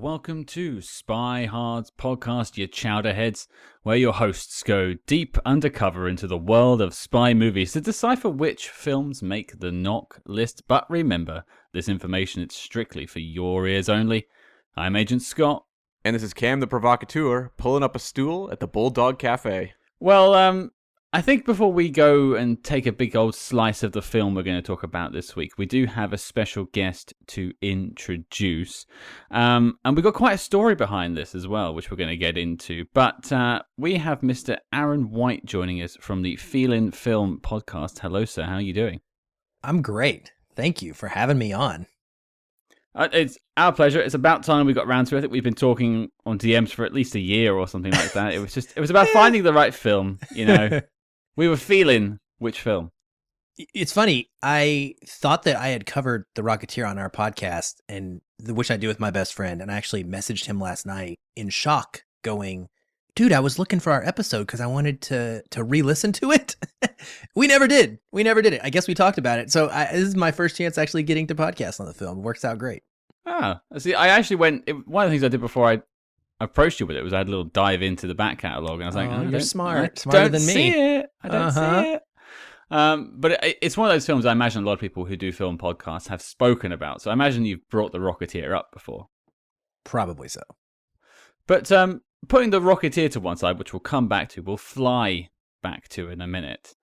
welcome to Spy Hard's podcast, you chowderheads, where your hosts go deep undercover into the world of spy movies to decipher which films make the knock list. But remember, this information is strictly for your ears only. I'm Agent Scott. And this is Cam the Provocateur, pulling up a stool at the Bulldog Cafe. Well, I think before we go and take a big old slice of the film we're going to talk about this week, we do have a special guest to introduce. And we've got quite a story behind this as well, which we're going to get into. But we have Mr. Aaron White joining us from the Feelin Film podcast. Hello, sir. How are you doing? I'm great. Thank you for having me on. It's our pleasure. It's about time we got around to it. I think we've been talking on DMs for at least a year or something like that. It was about finding the right film, you know. We were feeling which film. It's funny. I thought that I had covered The Rocketeer on our podcast, and which I do with my best friend. And I actually messaged him last night in shock, going, "Dude, I was looking for our episode because I wanted to re-listen to it." We never did. It. I guess we talked about it. So this is my first chance actually getting to podcast on the film. It works out great. Ah, see, I actually went. One of the things I did before I approached you with it was I had a little dive into the back catalogue, and I was like, "Oh, you're smart, smarter than me." I don't see it. But it's one of those films I imagine a lot of people who do film podcasts have spoken about. So I imagine you've brought The Rocketeer up before. Probably so. But putting The Rocketeer to one side, which we'll come back to, we'll fly back to in a minute.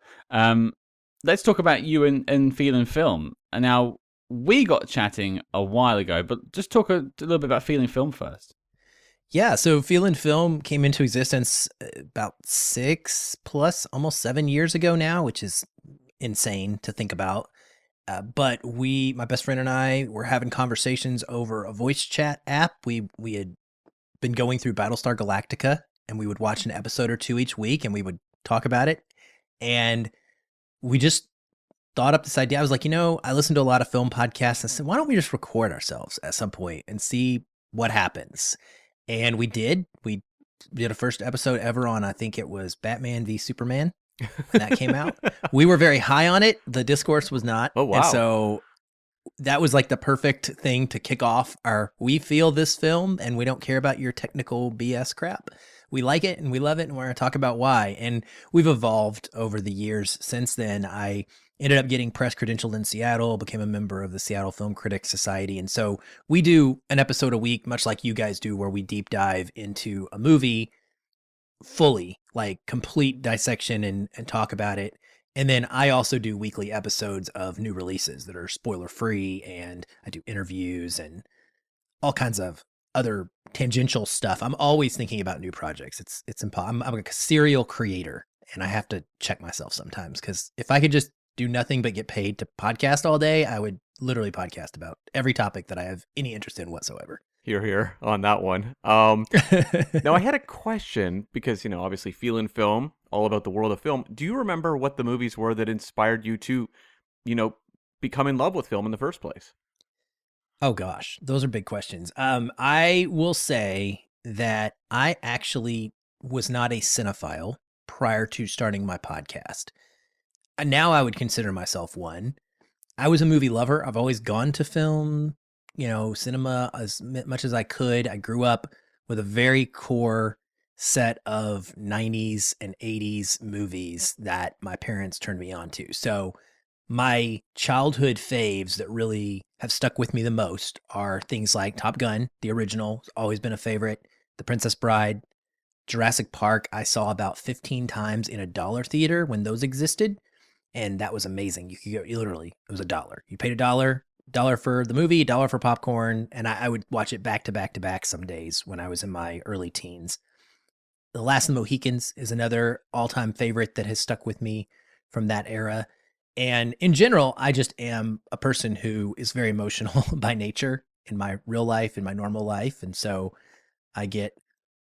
Let's talk about you and Feelin Film. And now, we got chatting a while ago, but just talk a little bit about Feelin Film first. Yeah, so Feelin Film came into existence about 6 plus, almost 7 years ago now, which is insane to think about. But my best friend and I were having conversations over a voice chat app. We had been going through Battlestar Galactica, and we would watch an episode or two each week, and we would talk about it. And we just thought up this idea. I was like, I listen to a lot of film podcasts. I said, why don't we just record ourselves at some point and see what happens? And we did. We did a first episode ever on, I think it was Batman v Superman. When that came out. We were very high on it. The discourse was not. Oh, wow. And so that was like the perfect thing to kick off we feel this film and we don't care about your technical BS crap. We like it and we love it and we're going to talk about why. And we've evolved over the years since then. I ended up getting press credentialed in Seattle, became a member of the Seattle Film Critics Society. And so we do an episode a week, much like you guys do, where we deep dive into a movie fully, like complete dissection and talk about it. And then I also do weekly episodes of new releases that are spoiler free, and I do interviews and all kinds of other tangential stuff. I'm always thinking about new projects. It's impossible. I'm a serial creator, and I have to check myself sometimes, because if I could just do nothing but get paid to podcast all day, I would literally podcast about every topic that I have any interest in whatsoever. Here on that one. Now, I had a question because, obviously Feelin Film, all about the world of film. Do you remember what the movies were that inspired you to, become in love with film in the first place? Oh, gosh. Those are big questions. I will say that I actually was not a cinephile prior to starting my podcast. Now I would consider myself one. I was a movie lover. I've always gone to film, cinema as much as I could. I grew up with a very core set of 90s and 80s movies that my parents turned me on to. So my childhood faves that really have stuck with me the most are things like Top Gun, the original, always been a favorite, The Princess Bride, Jurassic Park. I saw about 15 times in a dollar theater when those existed. And that was amazing. You could go, literally, it was $1. You paid $1 for the movie, $1 for popcorn, and I would watch it back to back to back some days when I was in my early teens. The Last of the Mohicans is another all-time favorite that has stuck with me from that era. And in general, I just am a person who is very emotional by nature in my real life, in my normal life. And so I get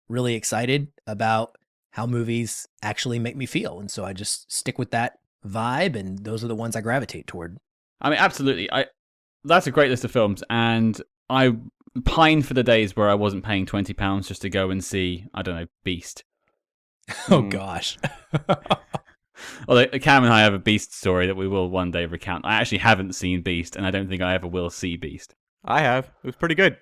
really excited about how movies actually make me feel. And so I just stick with that vibe, and those are the ones I gravitate toward. I mean, absolutely. That's a great list of films, and I pine for the days where I wasn't paying £20 just to go and see, I don't know, Beast. Oh, gosh. Although Cam and I have a Beast story that we will one day recount. I actually haven't seen Beast, and I don't think I ever will see Beast. I have. It was pretty good.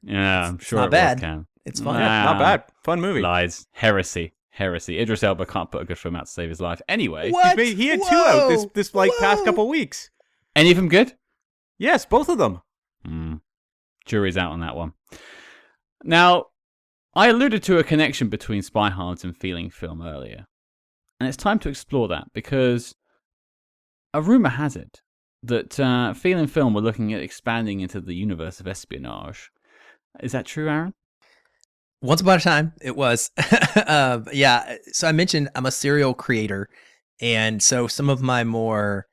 Yeah, I'm sure not it bad. was, Cam. It's fun. Yeah, not bad. Fun movie. Lies. Heresy. Idris Elba can't put a good film out to save his life. Anyway. What? He had 2 out this past couple weeks. Any of them good? Yes, both of them. Jury's out on that one. Now, I alluded to a connection between Spy Hards and Feelin Film earlier. And it's time to explore that because a rumor has it that Feelin Film were looking at expanding into the universe of espionage. Is that true, Aaron? Once upon a time, it was. Yeah. So I mentioned I'm a serial creator. And so some of my more,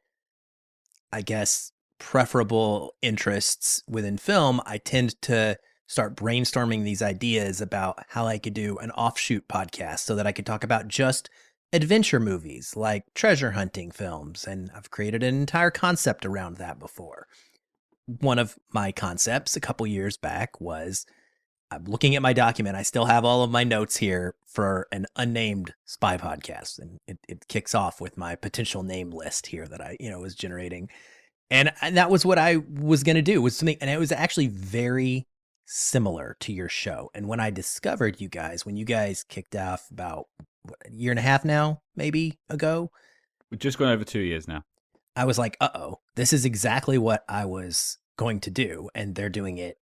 I guess, preferable interests within film, I tend to start brainstorming these ideas about how I could do an offshoot podcast so that I could talk about just adventure movies like treasure hunting films. And I've created an entire concept around that before. One of my concepts a couple years back was, I'm looking at my document. I still have all of my notes here for an unnamed spy podcast. And it kicks off with my potential name list here that I, was generating. And that was what I was going to do, was something, and it was actually very similar to your show. And when I discovered you guys, when you guys kicked off about a year and a half now, maybe ago. We've just gone over 2 years now. I was like, this is exactly what I was going to do. And they're doing it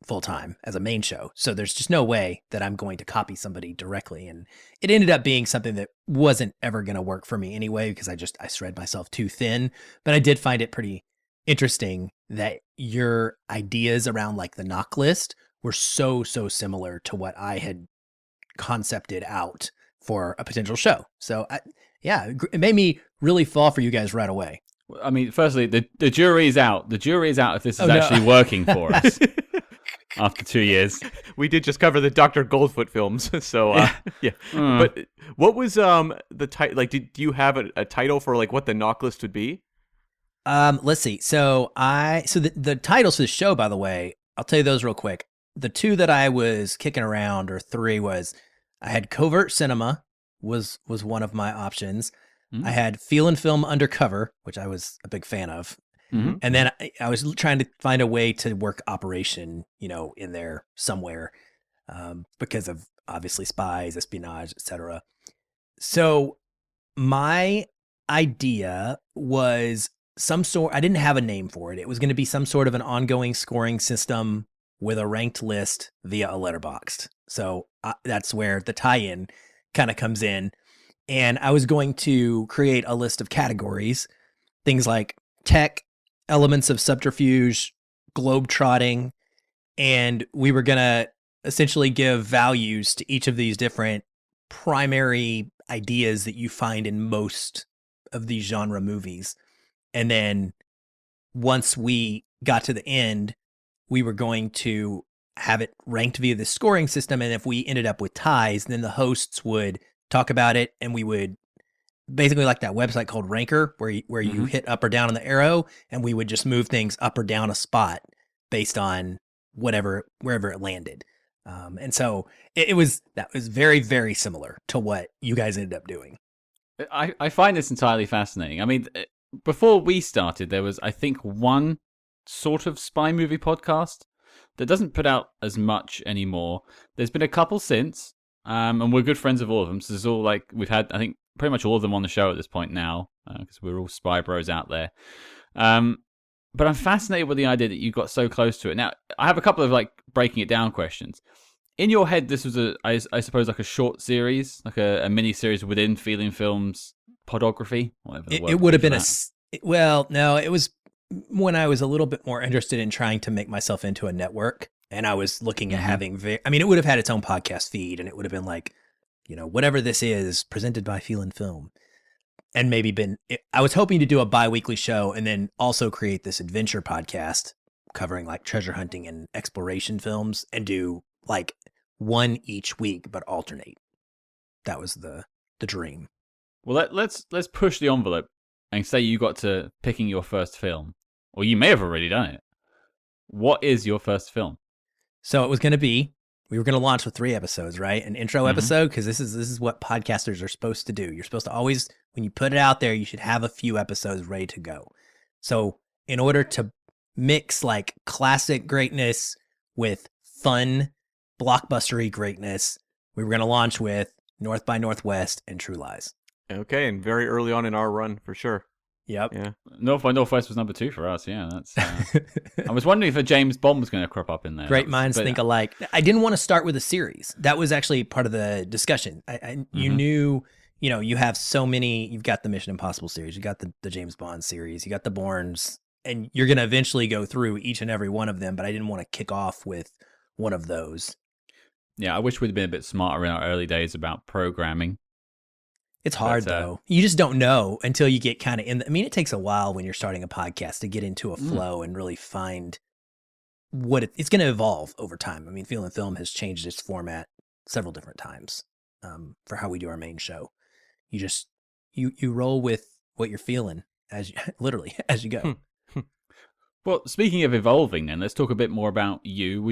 full time as a main show. So there's just no way that I'm going to copy somebody directly. And it ended up being something that wasn't ever going to work for me anyway, because I spread myself too thin. But I did find it pretty interesting that your ideas around like the knock list were so similar to what I had concepted out for a potential show. So it made me really fall for you guys right away. I mean, firstly, the jury is out. The jury is out if this is actually working for us after 2 years. We did just cover the Dr. Goldfoot films, so yeah. But what was the title? Like, do you have a title for like what the knock list would be? Let's see. So the titles for the show, by the way, I'll tell you those real quick. The 2 that I was kicking around, or 3, was I had Covert Cinema was one of my options. I had Feelin Film Undercover, which I was a big fan of. And then I was trying to find a way to work Operation, in there somewhere, because of obviously spies, espionage, etc. So my idea was some sort, I didn't have a name for it. It was going to be some sort of an ongoing scoring system with a ranked list via a letterboxd. So that's where the tie-in kind of comes in. And I was going to create a list of categories, things like tech, elements of subterfuge, globetrotting, and we were going to essentially give values to each of these different primary ideas that you find in most of these genre movies. And then once we got to the end, we were going to have it ranked via the scoring system. And if we ended up with ties, then the hosts would talk about it, and we would basically, like that website called Ranker, where you hit up or down on the arrow, and we would just move things up or down a spot based on wherever it landed. And so that was very, very similar to what you guys ended up doing. I find this entirely fascinating. I mean, before we started, there was, I think, one sort of spy movie podcast that doesn't put out as much anymore. There's been a couple since, and we're good friends of all of them. So there's all like, we've had, I think, pretty much all of them on the show at this point now, because we're all spy bros out there. But I'm fascinated with the idea that you got so close to it. Now, I have a couple of like breaking it down questions. In your head, this was I suppose like a short series, like a mini series within Feelin Film's podography, whatever the word it would have been that. it was when I was a little bit more interested in trying to make myself into a network, and I was looking at having, it would have had its own podcast feed, and it would have been like, whatever this is, presented by Feelin Film, and maybe I was hoping to do a bi-weekly show and then also create this adventure podcast covering like treasure hunting and exploration films, and do like one each week, but alternate. That was the dream. Well, let's push the envelope and say you got to picking your first film, or you may have already done it. What is your first film? So it was going to be, we were going to launch with 3 episodes, right? An intro episode, because this is what podcasters are supposed to do. You're supposed to always, when you put it out there, you should have a few episodes ready to go. So in order to mix like classic greatness with fun, blockbustery greatness, we were going to launch with North by Northwest and True Lies. Okay, and very early on in our run, for sure. Yep. Yeah. North by Northwest was number 2 for us. Yeah, that's. I was wondering if a James Bond was going to crop up in there. Great minds think alike. I didn't want to start with a series. That was actually part of the discussion. You knew, you have so many. You've got the Mission Impossible series. You got the James Bond series. You got the Bournes, and you're going to eventually go through each and every one of them. But I didn't want to kick off with one of those. Yeah, I wish we'd been a bit smarter in our early days about programming. It's hard, though. You just don't know until you get kind of in. It takes a while when you're starting a podcast to get into a flow and really find what it's going to evolve over time. Feelin Film has changed its format several different times for how we do our main show. You just you roll with what you're feeling literally as you go. Well, speaking of evolving, then let's talk a bit more about you.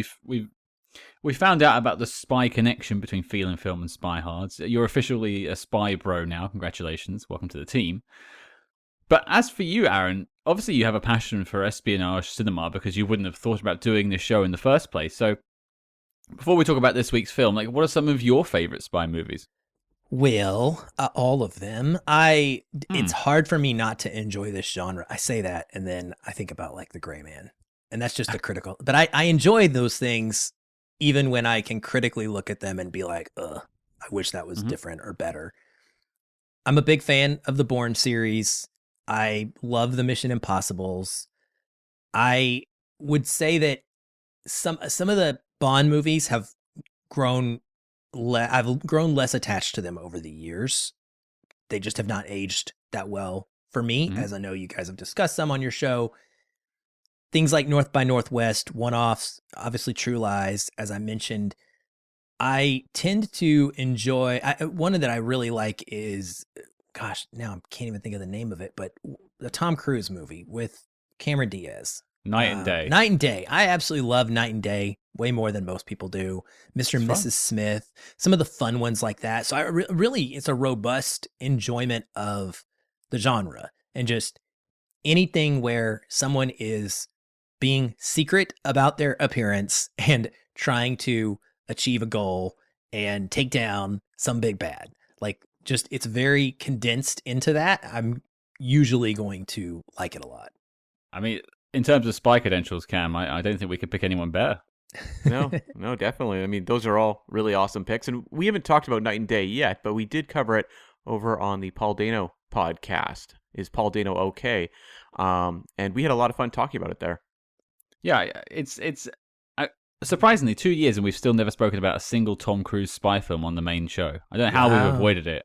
We found out about the spy connection between Feelin Film and Spy Hards. You're officially a spy bro now. Congratulations. Welcome to the team. But as for you, Aaron, obviously you have a passion for espionage cinema because you wouldn't have thought about doing this show in the first place. So before we talk about this week's film, what are some of your favorite spy movies? Well, all of them. It's hard for me not to enjoy this genre. I say that, and then I think about The Gray Man. And that's just a critical. But I enjoy those things even when I can critically look at them and be like, I wish that was different or better. I'm a big fan of the Bourne series. I love the Mission Impossibles. I would say that some of the Bond movies have grown. I've grown less attached to them over the years. They just have not aged that well for me, as I know you guys have discussed some on your show. Things like North by Northwest, one-offs, obviously True Lies, as I mentioned. I tend to enjoy, one that I really like is, now I can't even think of the name of it, but the Tom Cruise movie with Cameron Diaz. Night and Day. Night and Day. I absolutely love Night and Day way more than most people do. Mr. and Mrs. Smith, some of the fun ones like that. So I really, it's a robust enjoyment of the genre and just anything where someone is being secret about their appearance and trying to achieve a goal and take down some big bad. It's very condensed into that. I'm usually going to like it a lot. In terms of spy credentials, Cam, I don't think we could pick anyone better. No, definitely. Those are all really awesome picks. And we haven't talked about Night and Day yet, but we did cover it over on the Paul Dano podcast. Is Paul Dano okay? And we had a lot of fun talking about it there. Yeah, it's surprisingly 2 years and we've still never spoken about a single Tom Cruise spy film on the main show. I don't know how we've avoided it.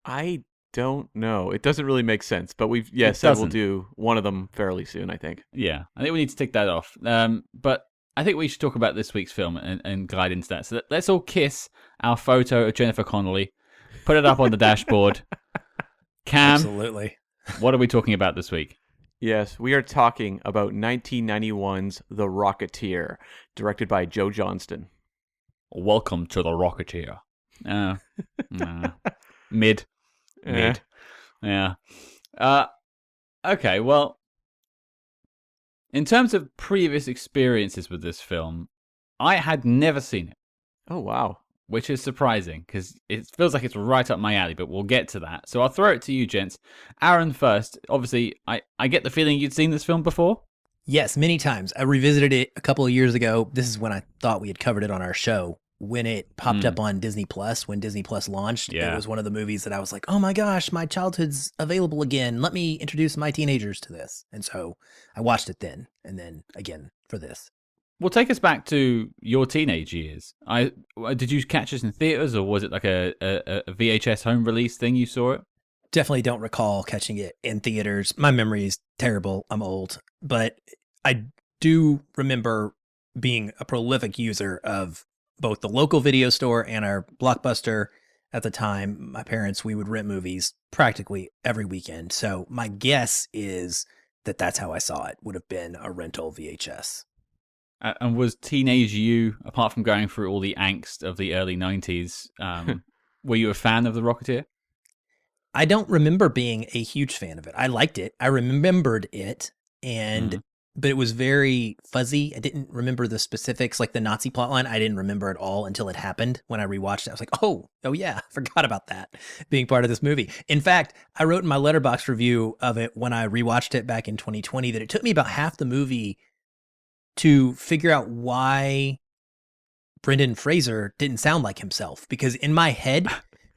I don't know. It doesn't really make sense, but we've said we'll do one of them fairly soon, I think. Yeah, I think we need to tick that off. But I think we should talk about this week's film and glide into that. So let's all kiss our photo of Jennifer Connelly, put it up on the dashboard. Cam, absolutely. What are we talking about this week? Yes, we are talking about 1991's The Rocketeer, directed by Joe Johnston. Welcome to The Rocketeer. Mid. Yeah. Okay, well, in terms of previous experiences with this film, I had never seen it. Oh, wow. Which is surprising, because it feels like it's right up my alley, but we'll get to that. So I'll throw it to you, gents. Aaron first. Obviously, I get the feeling you'd seen this film before? Yes, many times. I revisited it a couple of years ago. This is when I thought we had covered it on our show. When it popped up on Disney Plus, when Disney Plus launched, It was one of the movies that I was like, oh my gosh, my childhood's available again. Let me introduce my teenagers to this. And so I watched it then, and then again for this. Well, take us back to your teenage years. Did you catch this in theaters, or was it like a VHS home release thing you saw it? Definitely don't recall catching it in theaters. My memory is terrible. I'm old. But I do remember being a prolific user of both the local video store and our Blockbuster at the time. My parents, we would rent movies practically every weekend. So my guess is that that's how I saw it, would have been a rental VHS. And was teenage you, apart from going through all the angst of the early 90s, were you a fan of The Rocketeer? I don't remember being a huge fan of it. I liked it. I remembered it. And but it was very fuzzy. I didn't remember the specifics, like the Nazi plotline. I didn't remember at all until it happened. When I rewatched it, I was like, oh yeah, I forgot about that being part of this movie. In fact, I wrote in my Letterboxd review of it when I rewatched it back in 2020 that it took me about half the movie to figure out why Brendan Fraser didn't sound like himself, because in my head,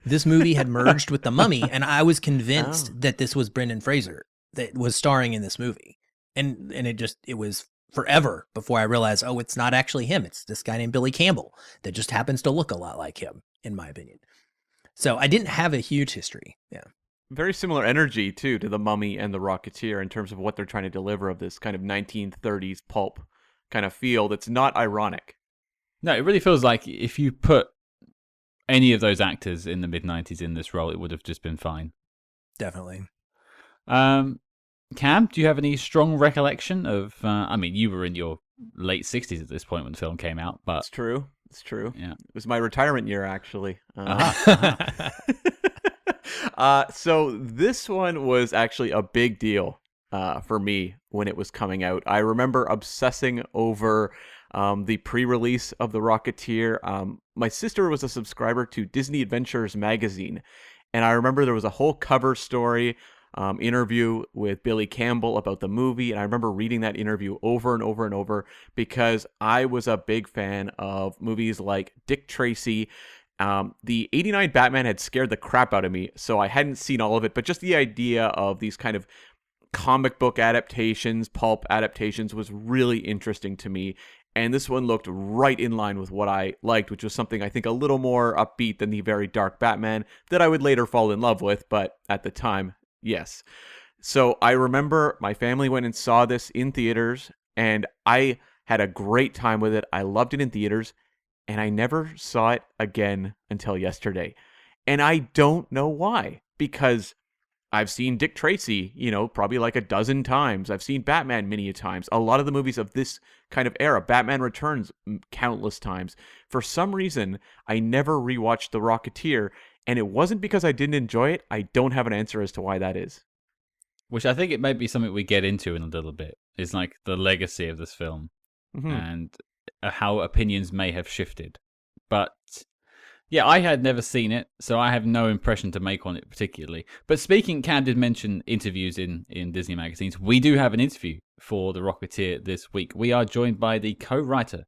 this movie had merged with The Mummy, and I was convinced that this was Brendan Fraser that was starring in this movie. And it was forever before I realized, oh, it's not actually him. It's this guy named Billy Campbell that just happens to look a lot like him, in my opinion. So I didn't have a huge history. Yeah. Very similar energy, too, to The Mummy and The Rocketeer in terms of what they're trying to deliver of this kind of 1930s pulp kind of feel that's not ironic. No, it really feels like if you put any of those actors in the mid-90s in this role, it would have just been fine. Definitely. Cam, do you have any strong recollection of... I mean, you were in your late 60s at this point when the film came out, but... It's true. Yeah. It was my retirement year, actually. Uh-huh. So this one was actually a big deal for me when it was coming out. I remember obsessing over the pre-release of The Rocketeer. My sister was a subscriber to Disney Adventures magazine, and I remember there was a whole cover story interview with Billy Campbell about the movie, and I remember reading that interview over and over and over because I was a big fan of movies like Dick Tracy. The 89 Batman had scared the crap out of me, so I hadn't seen all of it, but just the idea of these kind of comic book adaptations, pulp adaptations, was really interesting to me. And this one looked right in line with what I liked, which was something I think a little more upbeat than the very dark Batman that I would later fall in love with, but at the time, yes. So I remember my family went and saw this in theaters, and I had a great time with it. I loved it in theaters, and I never saw it again until yesterday. And I don't know why, because I've seen Dick Tracy, probably like a dozen times. I've seen Batman many a times. A lot of the movies of this kind of era, Batman Returns countless times. For some reason, I never rewatched The Rocketeer, and it wasn't because I didn't enjoy it. I don't have an answer as to why that is. Which I think it might be something we get into in a little bit. Is like the legacy of this film and how opinions may have shifted. But yeah, I had never seen it, so I have no impression to make on it particularly. But Cam did mention interviews in Disney magazines. We do have an interview for The Rocketeer this week. We are joined by the co-writer,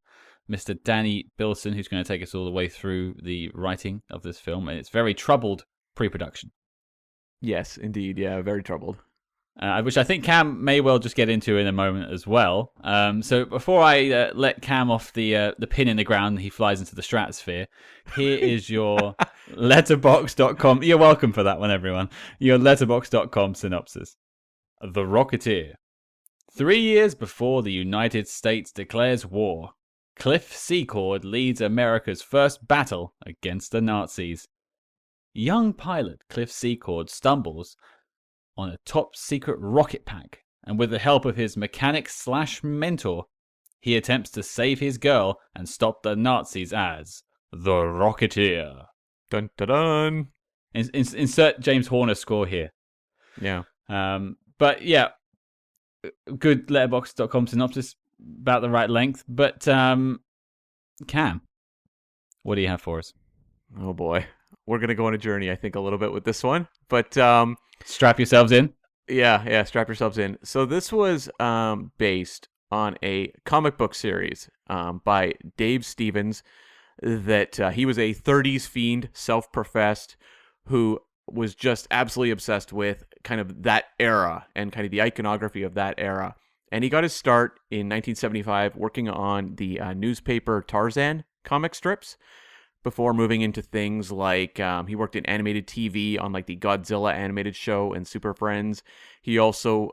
Mr. Danny Bilson, who's going to take us all the way through the writing of this film. And it's very troubled pre-production. Yes, indeed. Yeah, very troubled. Which I think Cam may well just get into in a moment as well. So before I let Cam off the pin in the ground, he flies into the stratosphere. Here is your letterbox.com. You're welcome for that one, everyone. Your letterbox.com synopsis. The Rocketeer. 3 years before the United States declares war, Cliff Secord leads America's first battle against the Nazis. Young pilot Cliff Secord stumbles on a top-secret rocket pack, and with the help of his mechanic/mentor, he attempts to save his girl and stop the Nazis as the Rocketeer. Dun dun dun. Insert James Horner score here. Yeah. But yeah, good letterbox.com synopsis, about the right length. But Cam, what do you have for us? Oh boy. We're going to go on a journey, I think, a little bit with this one. But strap yourselves in. Yeah, strap yourselves in. So this was based on a comic book series by Dave Stevens that he was a 30s fiend, self-professed, who was just absolutely obsessed with kind of that era and kind of the iconography of that era. And he got his start in 1975 working on the newspaper Tarzan comic strips, before moving into things like he worked in animated TV on like the Godzilla animated show and Super Friends. He also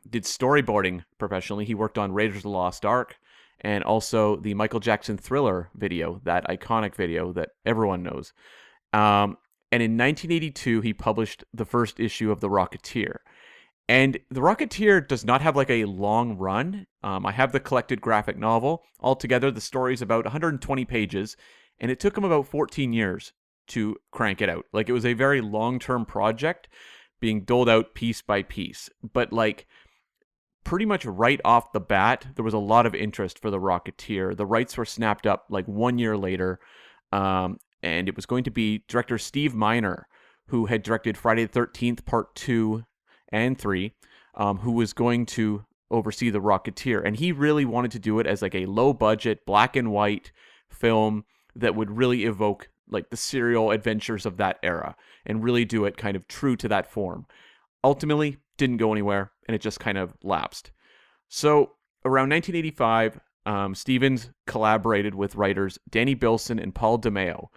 did storyboarding professionally. He worked on Raiders of the Lost Ark and also the Michael Jackson Thriller video, that iconic video that everyone knows. And in 1982, he published the first issue of The Rocketeer. And The Rocketeer does not have like a long run. I have the collected graphic novel. Altogether, the story is about 120 pages. And it took him about 14 years to crank it out. Like, it was a very long-term project being doled out piece by piece. But, like, pretty much right off the bat, there was a lot of interest for The Rocketeer. The rights were snapped up like 1 year later, and it was going to be director Steve Miner, who had directed Friday the 13th, Part 2 and 3, who was going to oversee The Rocketeer. And he really wanted to do it as like a low-budget, black and white film that would really evoke like the serial adventures of that era and really do it kind of true to that form. Ultimately, didn't go anywhere, and it just kind of lapsed. So around 1985, Stevens collaborated with writers Danny Bilson and Paul DeMeo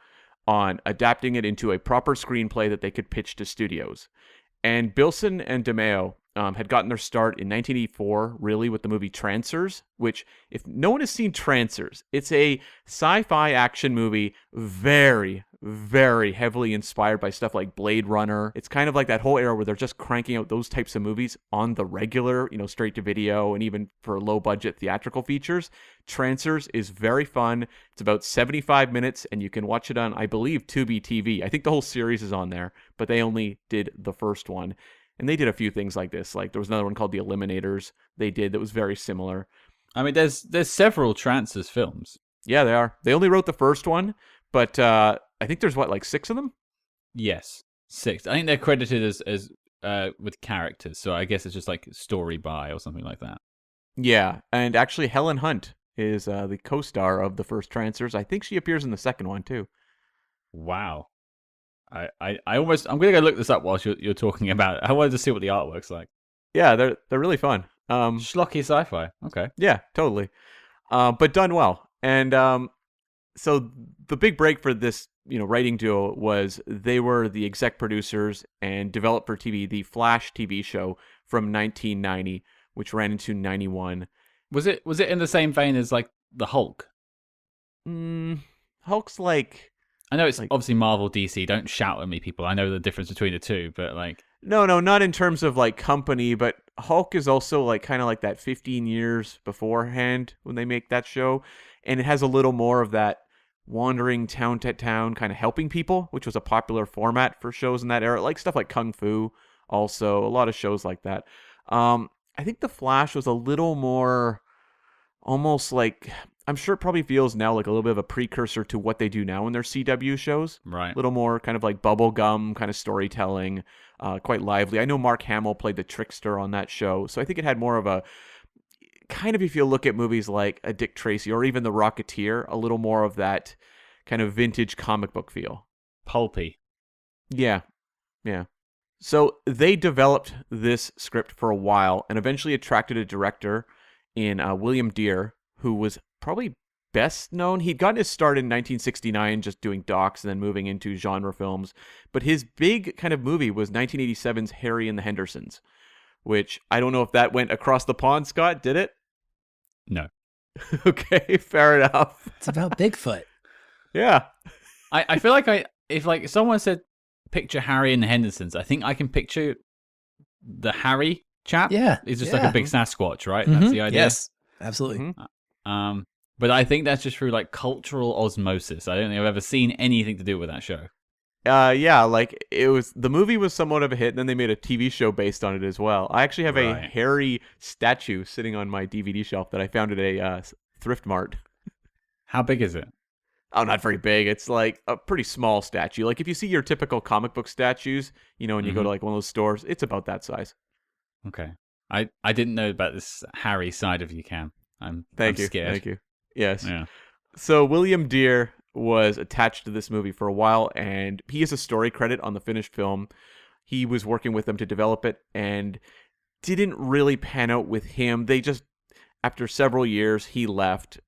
on adapting it into a proper screenplay that they could pitch to studios. And Bilson and DeMeo had gotten their start in 1984, really, with the movie Trancers, which, if no one has seen Trancers, it's a sci-fi action movie very, very heavily inspired by stuff like Blade Runner. It's kind of like that whole era where they're just cranking out those types of movies on the regular, straight to video, and even for low-budget theatrical features. Trancers is very fun. It's about 75 minutes, and you can watch it on, I believe, Tubi TV. I think the whole series is on there, but they only did the first one. And they did a few things like this. Like there was another one called The Eliminators they did that was very similar. I mean, there's several Trancers films. Yeah, they are. They only wrote the first one, but I think there's like 6 of them? Yes, 6. I think they're credited as with characters, so I guess it's just like story by or something like that. Yeah, and actually Helen Hunt is the co-star of the first Trancers. I think she appears in the second one too. Wow. I'm gonna go look this up whilst you're talking about it. I wanted to see what the artwork's like. Yeah, they're really fun. Schlocky sci-fi. Okay. Yeah, totally. But done well. And so the big break for this, writing duo was they were the exec producers and developed for TV the Flash TV show from 1990, which ran into 91. Was it in the same vein as like the Hulk? Hulk's like. I know it's like, obviously Marvel, DC. Don't shout at me, people. I know the difference between the two, but like... No, not in terms of like company, but Hulk is also like kind of like that 15 years beforehand when they make that show. And it has a little more of that wandering town to town kind of helping people, which was a popular format for shows in that era. Like stuff like Kung Fu, also. A lot of shows like that. I think The Flash was a little more almost like... I'm sure it probably feels now like a little bit of a precursor to what they do now in their CW shows. Right. A little more kind of like bubblegum kind of storytelling, quite lively. I know Mark Hamill played the Trickster on that show, so I think it had more of a kind of, if you look at movies like a Dick Tracy or even The Rocketeer, a little more of that kind of vintage comic book feel. Pulpy. Yeah. So they developed this script for a while and eventually attracted a director in William Deere, who was probably best known. He'd gotten his start in 1969 just doing docs and then moving into genre films. But his big kind of movie was 1987's Harry and the Hendersons, which I don't know if that went across the pond, Scott. Did it? No. Okay, fair enough. It's about Bigfoot. Yeah. I feel like if someone said picture Harry and the Hendersons, I think I can picture the Harry chap. Yeah. He's just like a big Sasquatch, right? Mm-hmm. That's the idea. Yes, absolutely. Mm-hmm. But I think that's just through like cultural osmosis. I don't think I've ever seen anything to do with that show. Yeah, like the movie was somewhat of a hit, and then they made a TV show based on it as well. I actually have a Harry statue sitting on my DVD shelf that I found at a thrift mart. How big is it? Oh, not very big. It's like a pretty small statue. Like if you see your typical comic book statues, and you go to like one of those stores, it's about that size. Okay. I didn't know about this Harry side of you, Cam. I'm scared. Thank you. Yes. Yeah. So William Deere was attached to this movie for a while, and he has a story credit on the finished film. He was working with them to develop it, and didn't really pan out with him. They just, after several years, he left.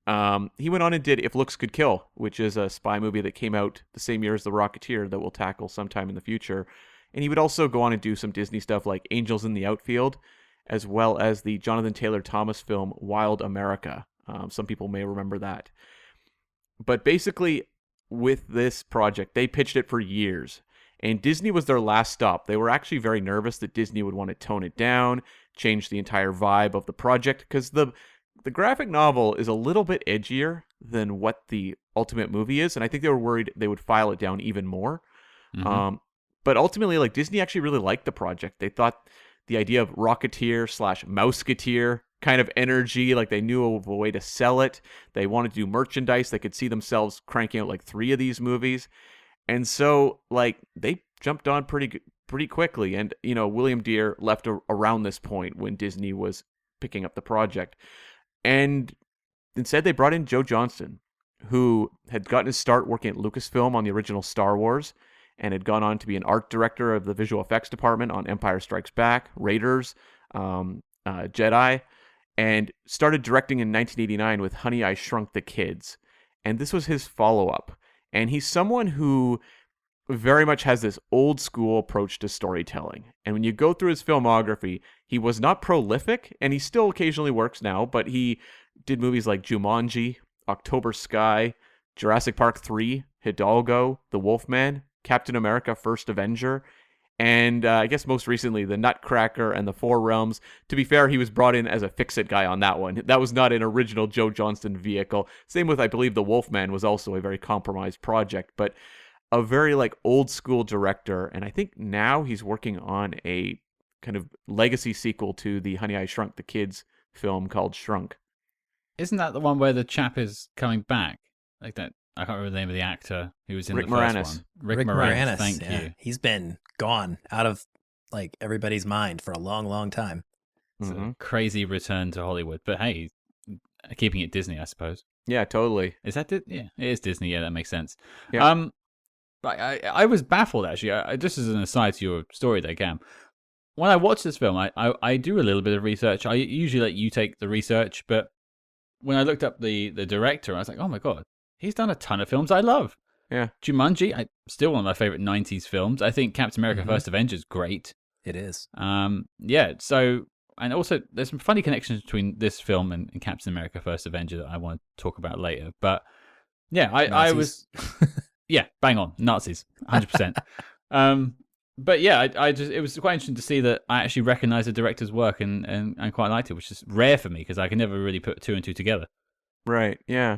He went on and did If Looks Could Kill, which is a spy movie that came out the same year as The Rocketeer that we'll tackle sometime in the future. And he would also go on and do some Disney stuff like Angels in the Outfield, as well as the Jonathan Taylor Thomas film Wild America. Some people may remember that. But basically, with this project, they pitched it for years. And Disney was their last stop. They were actually very nervous that Disney would want to tone it down, change the entire vibe of the project, because the graphic novel is a little bit edgier than what the ultimate movie is. And I think they were worried they would file it down even more. Mm-hmm. But ultimately, like Disney actually really liked the project. They thought the idea of Rocketeer / Mouseketeer kind of energy. Like they knew of a way to sell it. They wanted to do merchandise. They could see themselves cranking out like 3 of these movies. And so like they jumped on pretty quickly. And, William Deere left around this point when Disney was picking up the project. And instead they brought in Joe Johnston, who had gotten his start working at Lucasfilm on the original Star Wars and had gone on to be an art director of the visual effects department on Empire Strikes Back, Raiders, Jedi, and started directing in 1989 with Honey, I Shrunk the Kids. And this was his follow-up. And he's someone who very much has this old school approach to storytelling. And when you go through his filmography, he was not prolific, and he still occasionally works now, but he did movies like Jumanji, October Sky, Jurassic Park 3, Hidalgo, The Wolfman, Captain America First Avenger, and I guess most recently The Nutcracker and The Four Realms. To be fair, he was brought in as a fix-it guy on that one. That was not an original Joe Johnston vehicle. Same with, I believe, The Wolfman was also a very compromised project, but a very like old school director, and I think now he's working on a kind of legacy sequel to the Honey, I Shrunk the Kids film called Shrunk. Isn't that the one where the chap is coming back? Like that, I can't remember the name of the actor who was in Rick the first Moranis. one. Rick Moranis, thank you. He's been gone out of like everybody's mind for a long, long time. It's a crazy return to Hollywood. But hey, keeping it Disney, I suppose. Yeah, totally. Is that yeah, it is Disney. Yeah, that makes sense. Yeah. I was baffled, actually. Just as an aside to your story there, Cam. When I watch this film, I do a little bit of research. I usually let you take the research, but when I looked up the director, I was like, oh my God, he's done a ton of films I love. Yeah. Jumanji, still one of my favorite 90s films. I think Captain America First Avenger is great. It is. Yeah, so, and also there's some funny connections between this film and Captain America First Avenger that I want to talk about later. But yeah, I was... Yeah, bang on. Nazis, 100%. But yeah, it was quite interesting to see that I actually recognized the director's work and quite liked it, which is rare for me because I can never really put 2 and 2 together. Right, yeah.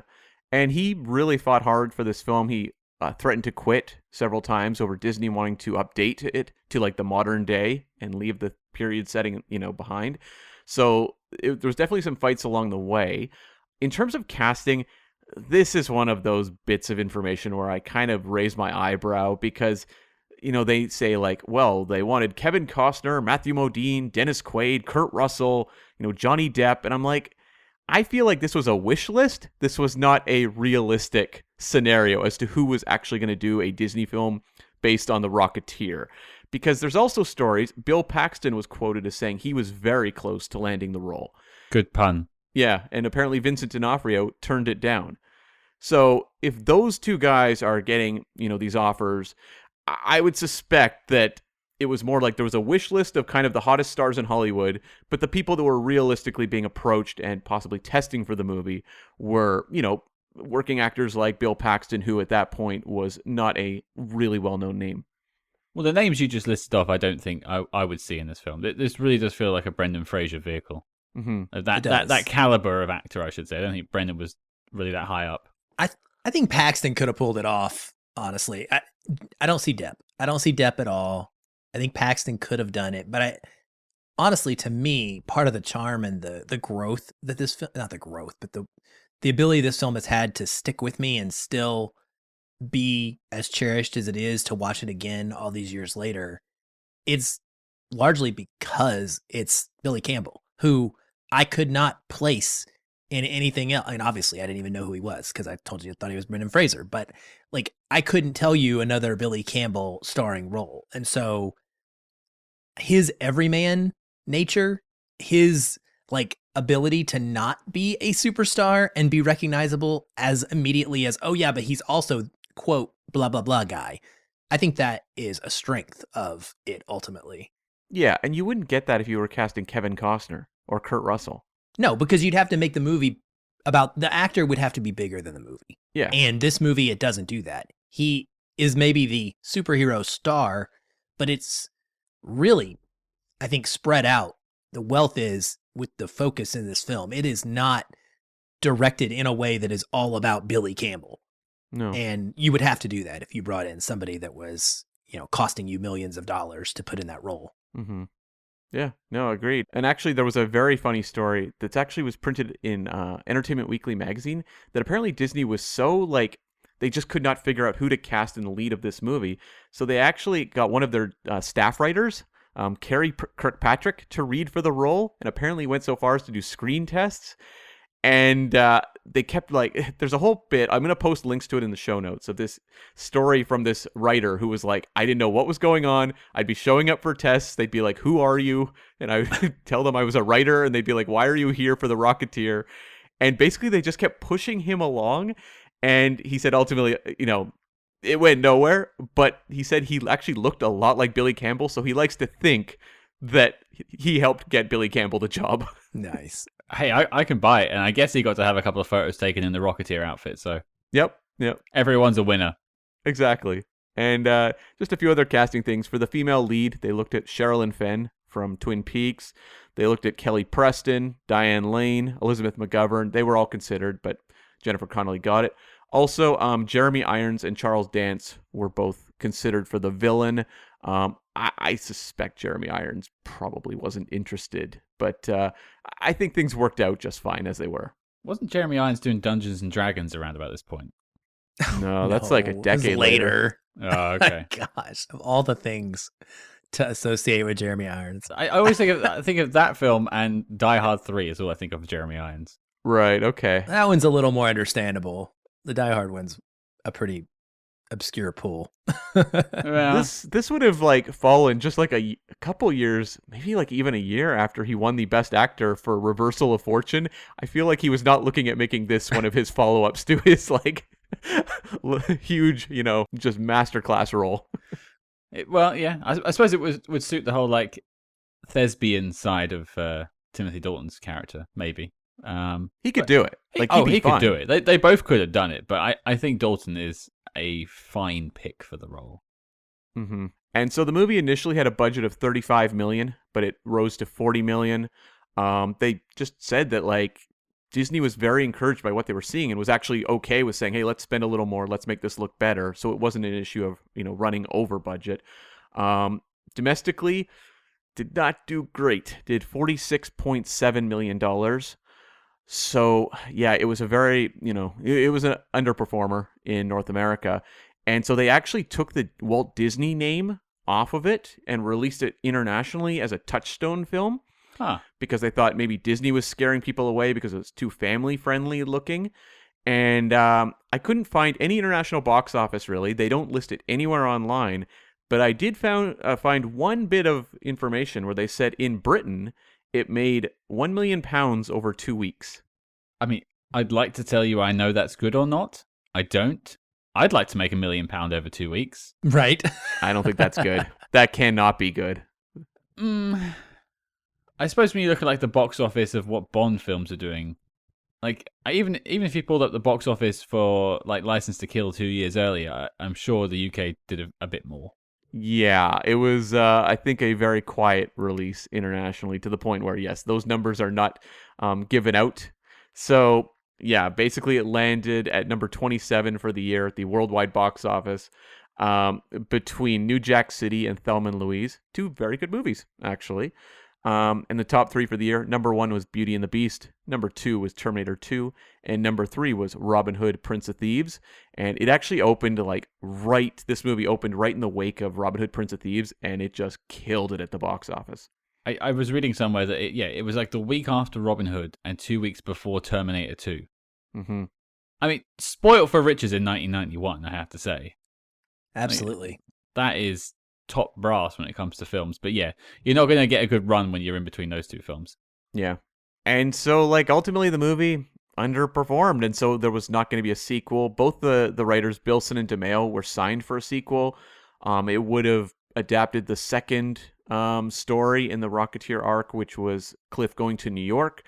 And he really fought hard for this film. He threatened to quit several times over Disney wanting to update it to like the modern day and leave the period setting, behind. So there was definitely some fights along the way. In terms of casting, this is one of those bits of information where I kind of raise my eyebrow because, they say like, well, they wanted Kevin Costner, Matthew Modine, Dennis Quaid, Kurt Russell, Johnny Depp. And I'm like, I feel like this was a wish list. This was not a realistic scenario as to who was actually going to do a Disney film based on The Rocketeer. Because there's also stories, Bill Paxton was quoted as saying he was very close to landing the role. Good pun. Yeah, and apparently Vincent D'Onofrio turned it down. So if those 2 guys are getting, these offers, I would suspect that it was more like there was a wish list of kind of the hottest stars in Hollywood, but the people that were realistically being approached and possibly testing for the movie were, working actors like Bill Paxton, who at that point was not a really well-known name. Well, the names you just listed off, I don't think I would see in this film. This really does feel like a Brendan Fraser vehicle. Mm-hmm. That caliber of actor, I should say. I don't think Brendan was really that high up. I think Paxton could have pulled it off, honestly. I don't see Depp. I don't see Depp at all. I think Paxton could have done it, but honestly, to me, part of the charm and the growth that this film, not the growth, but the ability this film has had to stick with me and still be as cherished as it is to watch it again all these years later, it's largely because it's Billy Campbell, who I could not place in anything else. I mean, obviously, I didn't even know who he was because I told you I thought he was Brendan Fraser, but like I couldn't tell you another Billy Campbell starring role. And so his everyman nature, his like ability to not be a superstar and be recognizable as immediately as, oh yeah, but he's also quote, blah, blah, blah guy. I think that is a strength of it ultimately. Yeah, and you wouldn't get that if you were casting Kevin Costner or Kurt Russell. No, because you'd have to make the movie about the actor would have to be bigger than the movie. Yeah. And this movie, it doesn't do that. He is maybe the superhero star, but it's really, I think, spread out. The wealth is with the focus in this film. It is not directed in a way that is all about Billy Campbell. No. And you would have to do that if you brought in somebody that was, costing you millions of dollars to put in that role. Mm-hmm. Yeah, no, agreed. And actually, there was a very funny story that actually was printed in Entertainment Weekly magazine that apparently Disney was so like they just could not figure out who to cast in the lead of this movie. So they actually got one of their staff writers, Carrie Kirkpatrick, to read for the role, and apparently went so far as to do screen tests. And they kept like, there's a whole bit. I'm going to post links to it in the show notes of this story from this writer who was like, I didn't know what was going on. I'd be showing up for tests. They'd be like, who are you? And I would tell them I was a writer. And they'd be like, why are you here for the Rocketeer? And basically, they just kept pushing him along. And he said, ultimately, it went nowhere. But he said he actually looked a lot like Billy Campbell. So he likes to think that he helped get Billy Campbell the job. Nice. Hey, I can buy it, and I guess he got to have a couple of photos taken in the Rocketeer outfit, so Yep. everyone's a winner. Exactly. And just a few other casting things. For the female lead, they looked at Sherilyn Fenn from Twin Peaks. They looked at Kelly Preston, Diane Lane, Elizabeth McGovern. They were all considered, but Jennifer Connelly got it. Also, Jeremy Irons and Charles Dance were both considered for the villain. I suspect Jeremy Irons probably wasn't interested, but I think things worked out just fine as they were. Wasn't Jeremy Irons doing Dungeons and Dragons around about this point? No, that's like a it was decade later. Oh, okay. Gosh, of all the things to associate with Jeremy Irons. I always think of that film and Die Hard 3 is all I think of Jeremy Irons. Right, okay. That one's a little more understandable. The Die Hard one's a pretty obscure pool. Yeah. This would have like fallen just like a couple years, maybe like even a year after he won the Best Actor for Reversal of Fortune. I feel like he was not looking at making this one of his follow-ups to his like huge, just masterclass role. Well, yeah. I suppose it would suit the whole like thespian side of Timothy Dalton's character, maybe. He could do it. Like he could do it. They both could have done it, but I think Dalton is a fine pick for the role. Mm-hmm. And so the movie initially had a budget of $35 million, but it rose to $40 million. They just said that like Disney was very encouraged by what they were seeing and was actually okay with saying, hey, let's spend a little more. Let's make this look better. So it wasn't an issue of, running over budget. Domestically, did not do great. Did $46.7 million. So, yeah, it was a very, it was an underperformer in North America. And so they actually took the Walt Disney name off of it and released it internationally as a Touchstone film. Huh. Because they thought maybe Disney was scaring people away because it was too family-friendly looking. And I couldn't find any international box office, really. They don't list it anywhere online. But I did find one bit of information where they said in Britain, it made £1 million over 2 weeks. I mean, I'd like to tell you I know that's good or not. I don't. I'd like to make £1 million over 2 weeks. Right. I don't think that's good. That cannot be good. I suppose when you look at like the box office of what Bond films are doing, like even if you pulled up the box office for like License to Kill 2 years earlier, I'm sure the UK did a bit more. Yeah, it was, I think, a very quiet release internationally to the point where, yes, those numbers are not given out. So, yeah, basically it landed at number 27 for the year at the worldwide box office between New Jack City and Thelma and Louise. Two very good movies, actually. And the top three for the year, number 1 was Beauty and the Beast, number 2 was Terminator 2, and number 3 was Robin Hood, Prince of Thieves. And it actually opened this movie opened right in the wake of Robin Hood, Prince of Thieves, and it just killed it at the box office. I was reading somewhere that it was like the week after Robin Hood and 2 weeks before Terminator 2. Mm-hmm. I mean, spoiled for riches in 1991, I have to say. Absolutely. That is top brass when it comes to films. But yeah, you're not going to get a good run when you're in between those two films. Yeah. And so, ultimately the movie underperformed, and so there was not going to be a sequel. Both the writers, Bilson and DeMeo, were signed for a sequel. It would have adapted the second story in the Rocketeer arc, which was Cliff going to New York,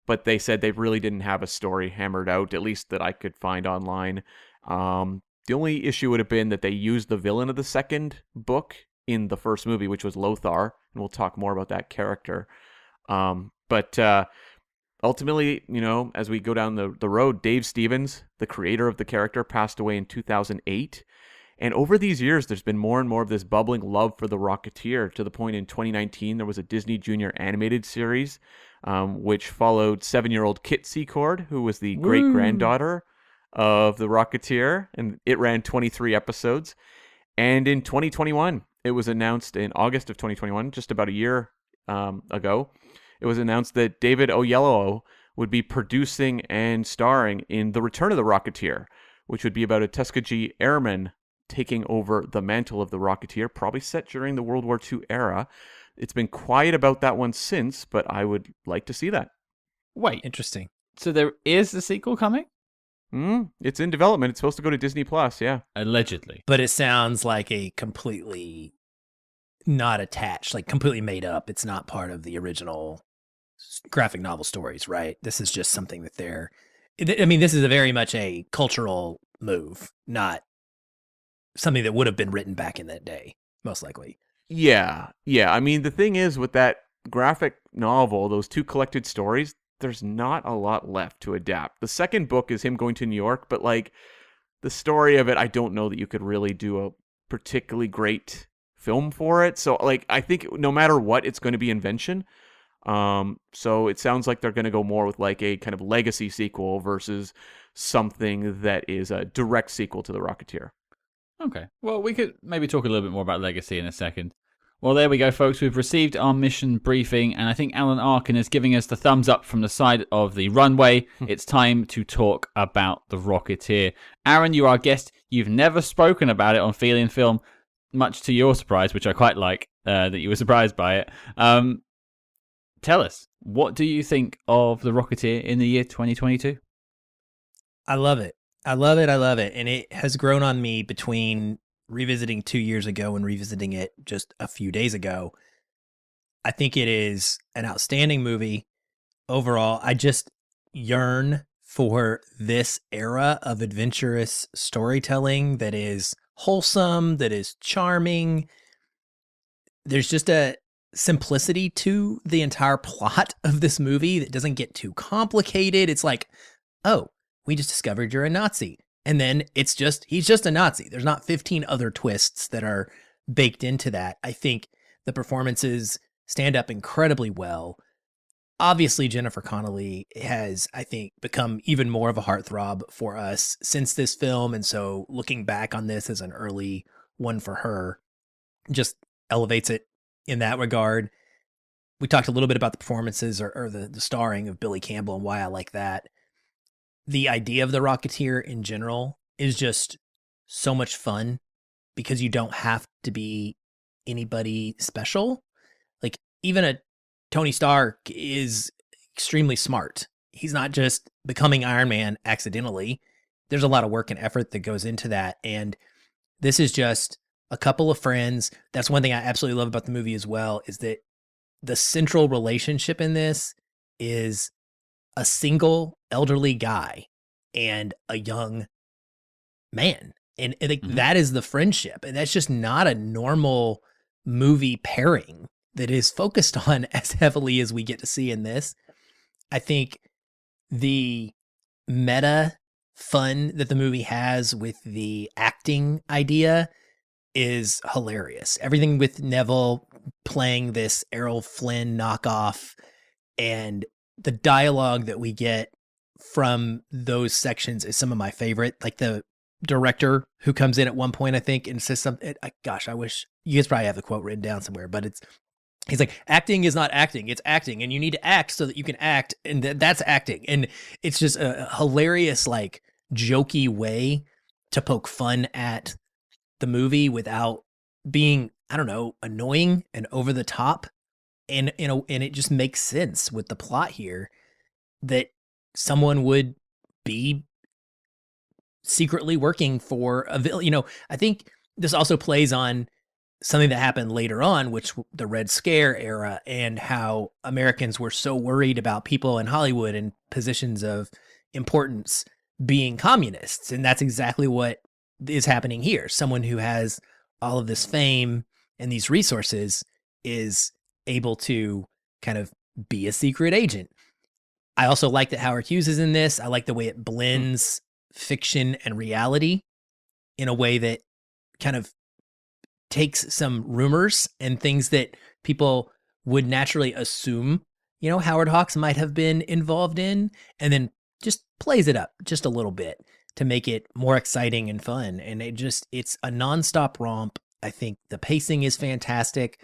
but they said they really didn't have a story hammered out, at least that I could find online. The only issue would have been that they used the villain of the second book in the first movie, which was Lothar, and we'll talk more about that character. But ultimately, as we go down the road, Dave Stevens, the creator of the character, passed away in 2008. And over these years, there's been more and more of this bubbling love for the Rocketeer, to the point in 2019 there was a Disney Junior animated series, which followed 7-year-old Kit Secord, who was the great-granddaughter of the Rocketeer, and it ran 23 episodes. And in 2021, it was announced in August of 2021, just about a year ago, it was announced that David Oyelowo would be producing and starring in The Return of the Rocketeer, which would be about a Tuskegee airman taking over the mantle of the Rocketeer, probably set during the World War II era. It's been quiet about that one since, but I would like to see that. Wait, Interesting. so there is a sequel coming? It's in development. It's supposed to go to Disney Plus, yeah. Allegedly. But it sounds like a completely not attached, like completely made up. It's not part of the original graphic novel stories, right? This is just something that this is a very much a cultural move, not something that would have been written back in that day, most likely. Yeah. I mean, the thing is with that graphic novel, those 2 collected stories, there's not a lot left to adapt. The second book is him going to New York, but like the story of it, I don't know that you could really do a particularly great film for it. So like, I think no matter what, it's going to be invention. So it sounds like they're going to go more with like a kind of legacy sequel versus something that is a direct sequel to The Rocketeer. Okay. Well, we could maybe talk a little bit more about Legacy in a second. Well, there we go, folks. We've received our mission briefing, and I think Alan Arkin is giving us the thumbs up from the side of the runway. It's time to talk about The Rocketeer. Aaron, you are our guest. You've never spoken about it on Feelin Film, much to your surprise, which I quite like, that you were surprised by it. Tell us, what do you think of The Rocketeer in the year 2022? I love it. I love it. And it has grown on me between revisiting 2 years ago and revisiting it just a few days ago. I think it is an outstanding movie. Overall, I just yearn for this era of adventurous storytelling that is wholesome, that is charming. There's just a simplicity to the entire plot of this movie that doesn't get too complicated. It's like, oh, we just discovered you're a Nazi. And then he's just a Nazi. There's not 15 other twists that are baked into that. I think the performances stand up incredibly well. Obviously, Jennifer Connelly has, I think, become even more of a heartthrob for us since this film. And so looking back on this as an early one for her just elevates it in that regard. We talked a little bit about the performances or the starring of Billy Campbell and why I like that. The idea of the Rocketeer in general is just so much fun because you don't have to be anybody special. Like even a Tony Stark is extremely smart. He's not just becoming Iron Man accidentally. There's a lot of work and effort that goes into that. And this is just a couple of friends. That's one thing I absolutely love about the movie as well, is that the central relationship in this is a single elderly guy and a young man. And that is the friendship. And that's just not a normal movie pairing that is focused on as heavily as we get to see in this. I think the meta fun that the movie has with the acting idea is hilarious. Everything with Neville playing this Errol Flynn knockoff and the dialogue that we get from those sections is some of my favorite. Like the director who comes in at one point, I think, and says something. I wish you guys probably have the quote written down somewhere, but he's like, acting is not acting, it's acting, and you need to act so that you can act, and that's acting. And it's just a hilarious, like, jokey way to poke fun at the movie without being, I don't know, annoying and over the top. And it just makes sense with the plot here that someone would be secretly working for a villain. I think this also plays on something that happened later on, which the Red Scare era, and how Americans were so worried about people in Hollywood and positions of importance being communists. And that's exactly what is happening here. Someone who has all of this fame and these resources is able to kind of be a secret agent. I also like that Howard Hughes is in this. I like the way it blends fiction and reality in a way that kind of takes some rumors and things that people would naturally assume, Howard Hawks might have been involved in, and then just plays it up just a little bit to make it more exciting and fun. And it's a nonstop romp. I think the pacing is fantastic.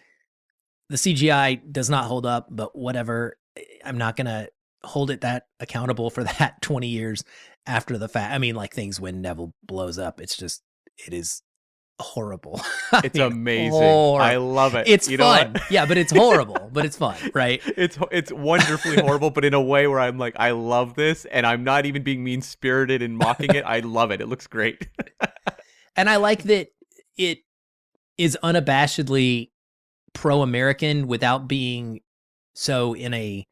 The CGI does not hold up, but whatever. I'm not going to hold it that accountable for that 20 years after the fact. I mean, like things when Neville blows up, it is horrible. It's amazing. Horrible. I love it. It's fun. Yeah, but it's horrible, but it's fun, right? It's wonderfully horrible, but in a way where I'm like, I love this, and I'm not even being mean-spirited and mocking it. I love it. It looks great. And I like that it is unabashedly pro-American without being so in a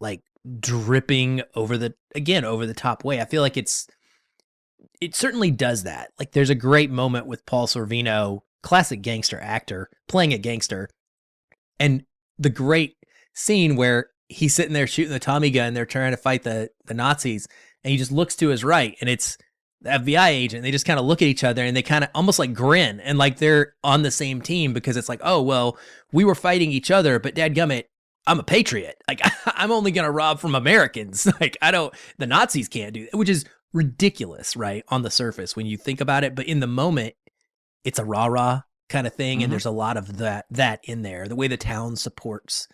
like dripping over the top way. I feel like it certainly does that. Like there's a great moment with Paul Sorvino, classic gangster actor, playing a gangster, and the great scene where he's sitting there shooting the Tommy gun, they're trying to fight the Nazis, and he just looks to his right, and it's the FBI agent. They just kind of look at each other, and they kind of almost like grin, and like they're on the same team, because it's like, oh, well, we were fighting each other, but dadgummit, I'm a patriot. Like, I'm only going to rob from Americans. Like, the Nazis can't do that, which is ridiculous, right? On the surface when you think about it. But in the moment, it's a rah-rah kind of thing. Mm-hmm. And there's a lot of that in there. The way the town supports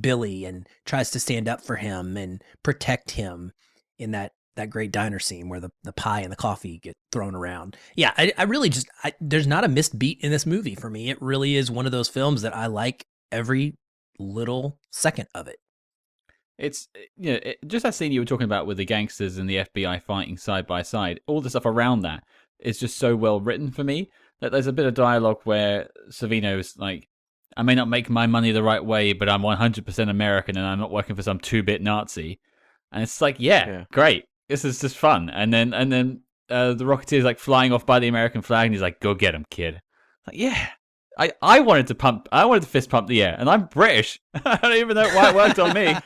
Billy and tries to stand up for him and protect him in that great diner scene where the pie and the coffee get thrown around. Yeah, I really there's not a missed beat in this movie for me. It really is one of those films that I like every little second of it. It's just that scene you were talking about with the gangsters and the FBI fighting side by side. All the stuff around that is just so well written for me that there's a bit of dialogue where Sorvino's like, I may not make my money the right way, but I'm 100% American and I'm not working for some 2-bit Nazi. And it's like, yeah, great. This is just fun. And then the Rocketeer is like flying off by the American flag, and he's like, "Go get him, kid." Like, yeah. I wanted to fist pump the air, and I'm British. I don't even know why it worked on me.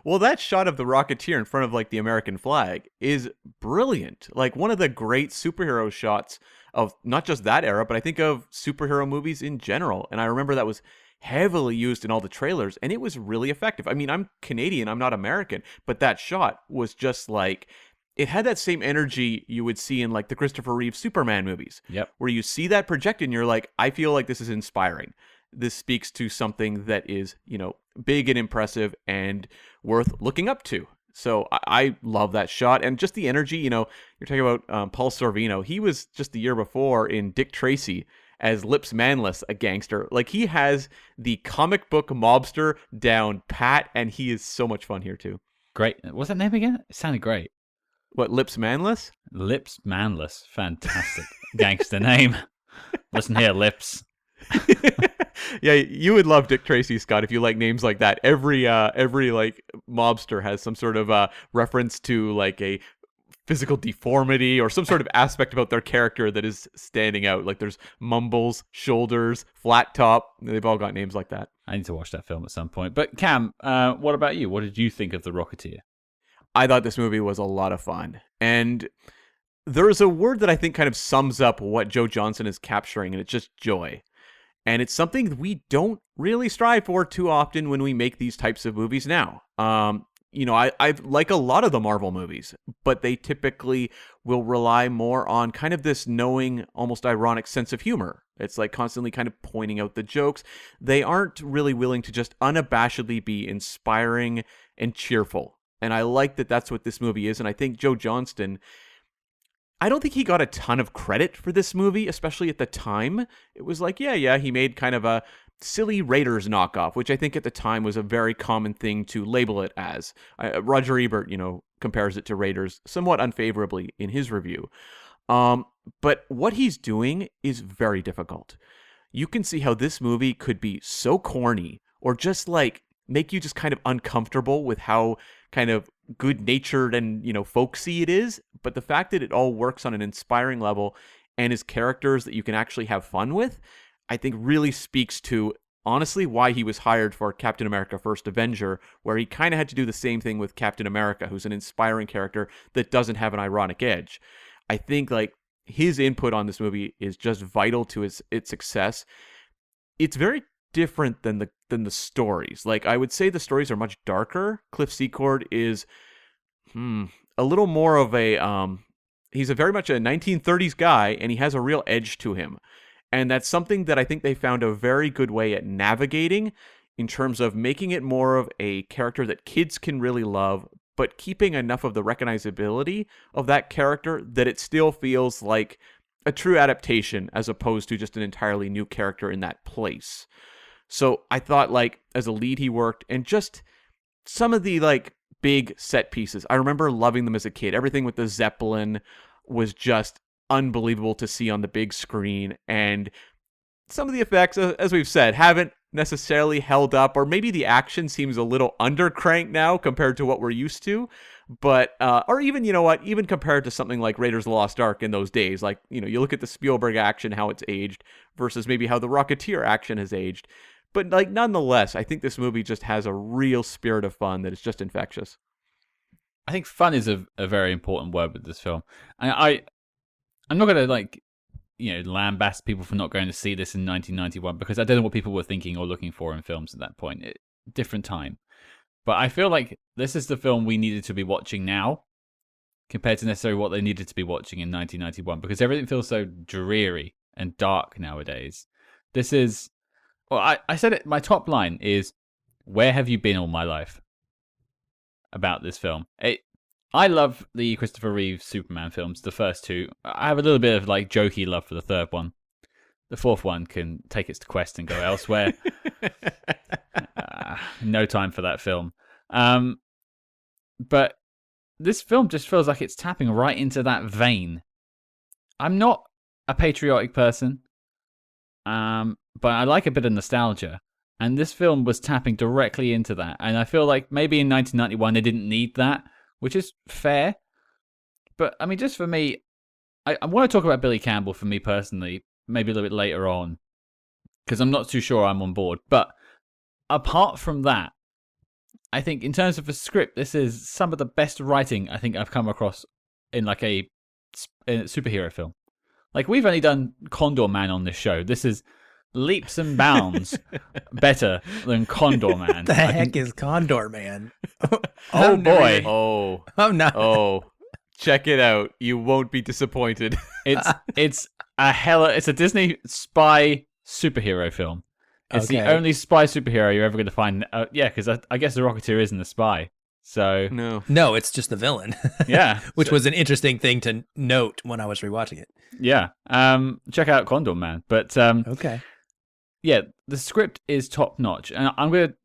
Well, that shot of the Rocketeer in front of like the American flag is brilliant. Like one of the great superhero shots of not just that era, but I think of superhero movies in general. And I remember that was heavily used in all the trailers, and it was really effective. I mean, I'm Canadian, I'm not American, but that shot was just like, it had that same energy you would see in like the Christopher Reeve Superman movies. Yep. Where you see that projected and you're like, I feel like this is inspiring. This speaks to something that is, big and impressive and worth looking up to. So I love that shot. And just the energy, you're talking about Paul Sorvino. He was just the year before in Dick Tracy as Lips Manless, a gangster. Like, he has the comic book mobster down pat, and he is so much fun here too. Great. What's that name again? It sounded great. What, Lips Manless? Lips Manless. Fantastic. Gangster name. Listen here, Lips. Yeah, you would love Dick Tracy, Scott, if you like names like that. Every like mobster has some sort of reference to like a physical deformity or some sort of aspect about their character that is standing out. Like there's mumbles, shoulders, flat top. They've all got names like that. I need to watch that film at some point. But Cam, what about you? What did you think of The Rocketeer? I thought this movie was a lot of fun. And there is a word that I think kind of sums up what Joe Johnston is capturing, and it's just joy. And it's something we don't really strive for too often when we make these types of movies now. I like a lot of the Marvel movies, but they typically will rely more on kind of this knowing, almost ironic sense of humor. It's like constantly kind of pointing out the jokes. They aren't really willing to just unabashedly be inspiring and cheerful. And I like that that's what this movie is. And I think Joe Johnston, I don't think he got a ton of credit for this movie, especially at the time. It was like, yeah, he made kind of a silly Raiders knockoff, which I think at the time was a very common thing to label it as. Roger Ebert, compares it to Raiders somewhat unfavorably in his review. But what he's doing is very difficult. You can see how this movie could be so corny or just like make you just kind of uncomfortable with how kind of good-natured and, folksy it is. But the fact that it all works on an inspiring level and is characters that you can actually have fun with, I think really speaks to, honestly, why he was hired for Captain America First Avenger, where he kind of had to do the same thing with Captain America, who's an inspiring character that doesn't have an ironic edge. I think, like, his input on this movie is just vital to its success. It's very different than the stories. Like, I would say the stories are much darker. Cliff Secord is a little more of a he's a very much a 1930s guy, and he has a real edge to him. And that's something that I think they found a very good way at navigating in terms of making it more of a character that kids can really love, but keeping enough of the recognizability of that character that it still feels like a true adaptation as opposed to just an entirely new character in that place. So I thought, like, as a lead he worked, and just some of the, like, big set pieces. I remember loving them as a kid. Everything with the Zeppelin was just unbelievable to see on the big screen, and some of the effects, as we've said, haven't necessarily held up, or maybe the action seems a little undercranked now compared to what we're used to. But or even, you know what, even compared to something like Raiders of the Lost Ark in those days, like, you know, you look at the Spielberg action, how it's aged versus maybe how the Rocketeer action has aged. But, like, nonetheless, I think this movie just has a real spirit of fun that is just infectious. I think fun is a very important word with this film. I'm not going to, like, you know, lambast people for not going to see this in 1991, because I don't know what people were thinking or looking for in films at that point. Different time. But I feel like this is the film we needed to be watching now compared to necessarily what they needed to be watching in 1991, because everything feels so dreary and dark nowadays. This is... Well, I said it, my top line is, where have you been all my life? About this film. I love the Christopher Reeve Superman films, the first two. I have a little bit of, like, jokey love for the third one. The fourth one can take its quest and go elsewhere. No time for that film. But this film just feels like it's tapping right into that vein. I'm not a patriotic person, but I like a bit of nostalgia. And this film was tapping directly into that. And I feel like maybe in 1991 they didn't need that, which is fair. But, I mean, just for me, I want to talk about Billy Campbell for me personally, maybe a little bit later on, because I'm not too sure I'm on board. But apart from that, I think in terms of a script, this is some of the best writing I think I've come across in, like, a superhero film. Like, we've only done Condor Man on this show. This is leaps and bounds better than Condor Man. The heck is Condor Man? Oh boy. Oh no. Oh, check it out. You won't be disappointed. It's a Disney spy superhero film. It's the Okay. only spy superhero you're ever going to find. Yeah, because I guess the Rocketeer isn't a spy. So No, it's just the villain. yeah, Which was an interesting thing to note when I was rewatching it. yeah. Check out Condor Man. But Okay. yeah, the script is top notch, and I'm going to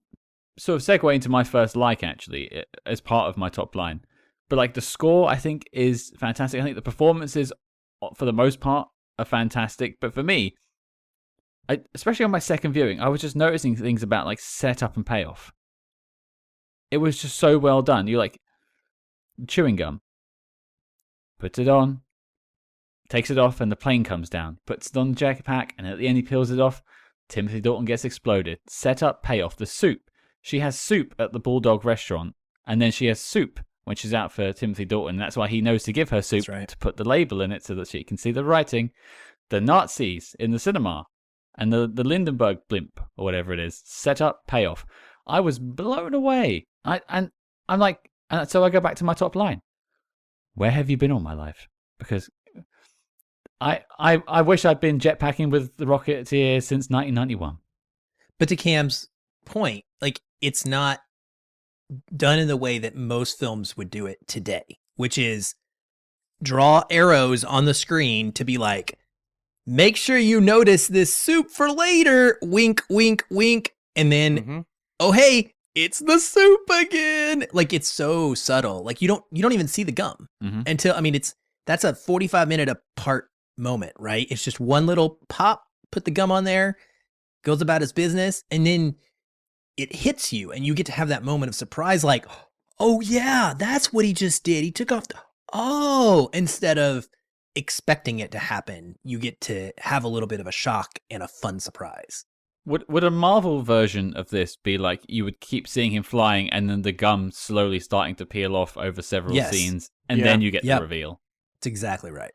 sort of segue into my first like, actually, as part of my top line. But, like, the score, I think, is fantastic. I think the performances, for the most part, are fantastic. But for me, especially on my second viewing, I was just noticing things about, like, setup and payoff. It was just so well done. You're like, chewing gum, puts it on, takes it off, and the plane comes down. Puts it on the jetpack, and at the end he peels it off. Timothy Dalton gets exploded. Set up, payoff. The soup. She has soup at the Bulldog restaurant, and then she has soup when she's out for Timothy Dalton. That's why he knows to give her soup, right. to put the label in it so that she can see the writing. The Nazis in the cinema, and the Lindenberg blimp, or whatever it is. Set up, payoff. I was blown away. I'm like, so I go back to my top line. Where have you been all my life? Because I wish I'd been jetpacking with the Rocketeer since 1991. But to Cam's point, like, it's not done in the way that most films would do it today, which is draw arrows on the screen to be like, make sure you notice this soup for later, wink, wink, wink, and then, oh, hey, it's the soup again. Like, it's so subtle. Like, you don't even see the gum until, I mean, that's a 45-minute apart moment, right? It's just one little pop, put the gum on there, goes about his business, and then it hits you, and you get to have that moment of surprise, like, oh yeah, that's what he just did. He took off, instead of expecting it to happen, you get to have a little bit of a shock and a fun surprise. Would a Marvel version of this be like you would keep seeing him flying and then the gum slowly starting to peel off over several scenes, and then you get the reveal? That's exactly right.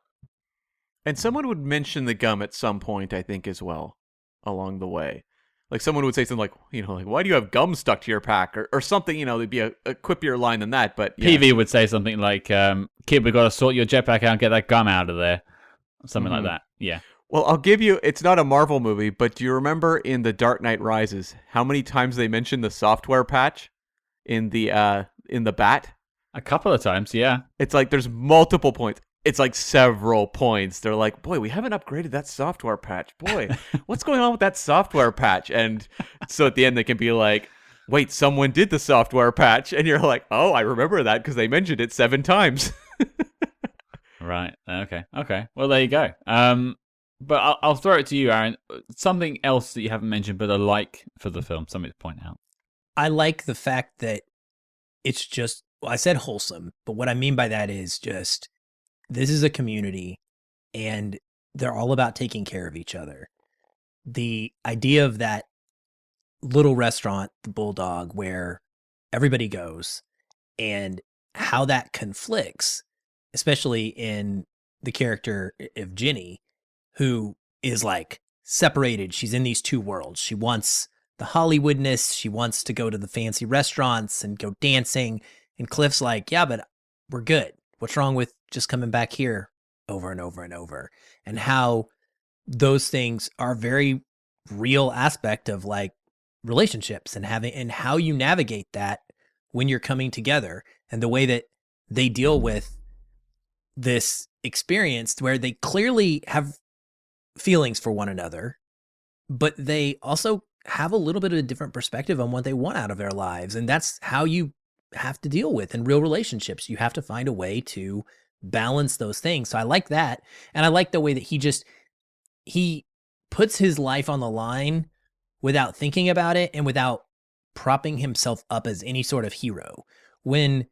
And someone would mention the gum at some point, I think, as well, along the way. Like someone would say something like, like, why do you have gum stuck to your pack? Or something, there'd be a quippier line than that. But yeah. PV would say something like, kid, we got to sort your jetpack out and get that gum out of there. Something like that. Yeah. Well, I'll give you, it's not a Marvel movie, but do you remember in The Dark Knight Rises, how many times they mentioned the software patch in the bat? A couple of times, yeah. It's like there's multiple points. It's like several points. They're like, boy, we haven't upgraded that software patch. Boy, what's going on with that software patch? And so at the end, they can be like, wait, someone did the software patch. And you're like, oh, I remember that because they mentioned it 7 times. Right. Okay. Well, there you go. But I'll throw it to you, Aaron. Something else that you haven't mentioned, but I like for the film, something to point out. I like the fact that it's just, well, I said wholesome, but what I mean by that is just, this is a community and they're all about taking care of each other. The idea of that little restaurant, the Bulldog, where everybody goes and how that conflicts, especially in the character of Ginny, who is like separated. She's in these two worlds. She wants the Hollywoodness. She wants to go to the fancy restaurants and go dancing. And Cliff's like, yeah, but we're good. What's wrong with just coming back here over and over and over? And how those things are very real aspect of like relationships and how you navigate that when you're coming together, and the way that they deal with this experience where they clearly have feelings for one another, but they also have a little bit of a different perspective on what they want out of their lives. And that's how you have to deal with in real relationships. You have to find a way to balance those things. So I like that. And I like the way that he puts his life on the line without thinking about it and without propping himself up as any sort of hero. When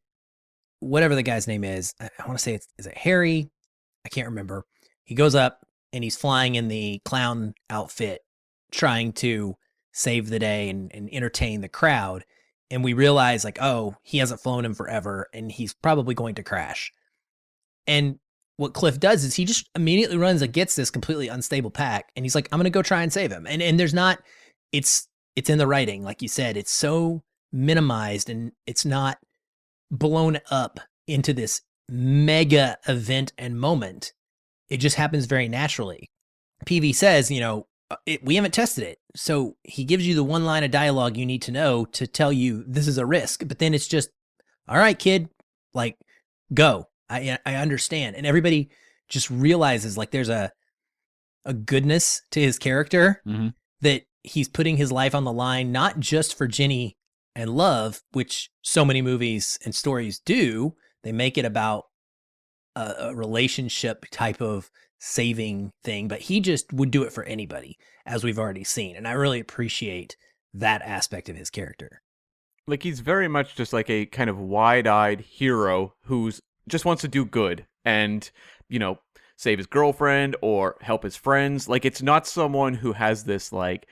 whatever the guy's name is, I want to say is it Harry? I can't remember. He goes up and he's flying in the clown outfit, trying to save the day and entertain the crowd. And we realize like, oh, he hasn't flown in forever and he's probably going to crash. And what Cliff does is he just immediately runs and gets this completely unstable pack. And he's like, I'm going to go try and save him. And there's not, it's in the writing. Like you said, it's so minimized and it's not blown up into this mega event and moment. It just happens very naturally. PV says, we haven't tested it. So he gives you the one line of dialogue you need to know to tell you this is a risk. But then it's just, all right, kid, like, go. I understand. And everybody just realizes like there's a goodness to his character, that he's putting his life on the line, not just for Ginny and love, which so many movies and stories do. They make it about a relationship type of saving thing, but he just would do it for anybody, as we've already seen. And I really appreciate that aspect of his character. Like he's very much just like a kind of wide-eyed hero who's just wants to do good and, save his girlfriend or help his friends. Like it's not someone who has this like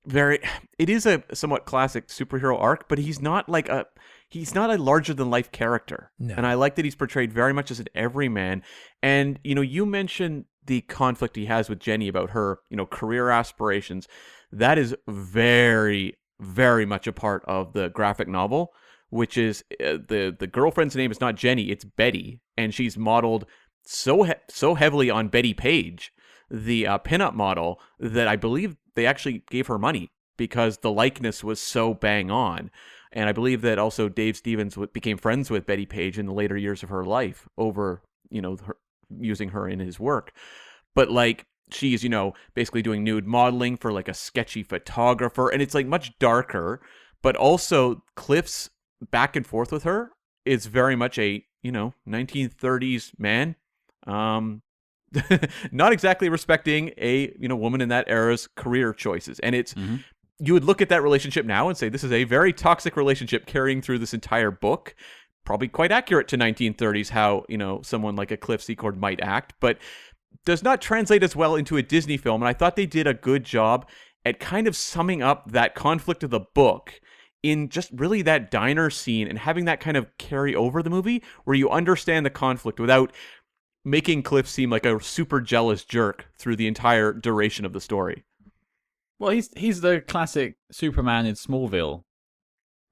it is a somewhat classic superhero arc, but he's not a larger than life character. No. And I like that he's portrayed very much as an everyman. And, you mentioned the conflict he has with Jenny about her, career aspirations. That is very, very much a part of the graphic novel, which is the girlfriend's name is not Jenny, it's Betty. And she's modeled so heavily on Betty Page, the pinup model, that I believe they actually gave her money because the likeness was so bang on. And I believe that also Dave Stevens became friends with Betty Page in the later years of her life over, using her in his work. But like she's, basically doing nude modeling for like a sketchy photographer. And it's like much darker, but also Cliff's back and forth with her is very much a, 1930s man. Not exactly respecting a woman in that era's career choices. And it's you would look at that relationship now and say this is a very toxic relationship carrying through this entire book. Probably quite accurate to 1930s how someone like a Cliff Secord might act, but does not translate as well into a Disney film. And I thought they did a good job at kind of summing up that conflict of the book in just really that diner scene and having that kind of carry over the movie where you understand the conflict without making Cliff seem like a super jealous jerk through the entire duration of the story. Well, he's the classic Superman in Smallville.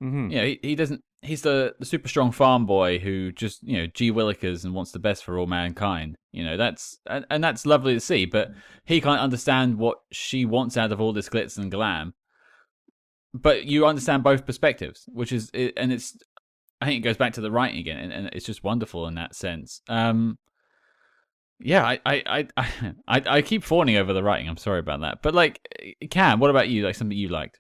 Mm-hmm. You know, he doesn't. He's the super strong farm boy who just, you know, G Willikers and wants the best for all mankind. You know, that's and that's lovely to see. But he can't understand what she wants out of all this glitz and glam. But you understand both perspectives, which is, and it's. I think it goes back to the writing again, and it's just wonderful in that sense. Yeah, I keep fawning over the writing. I'm sorry about that. But like, Cam, what about you? Like something you liked?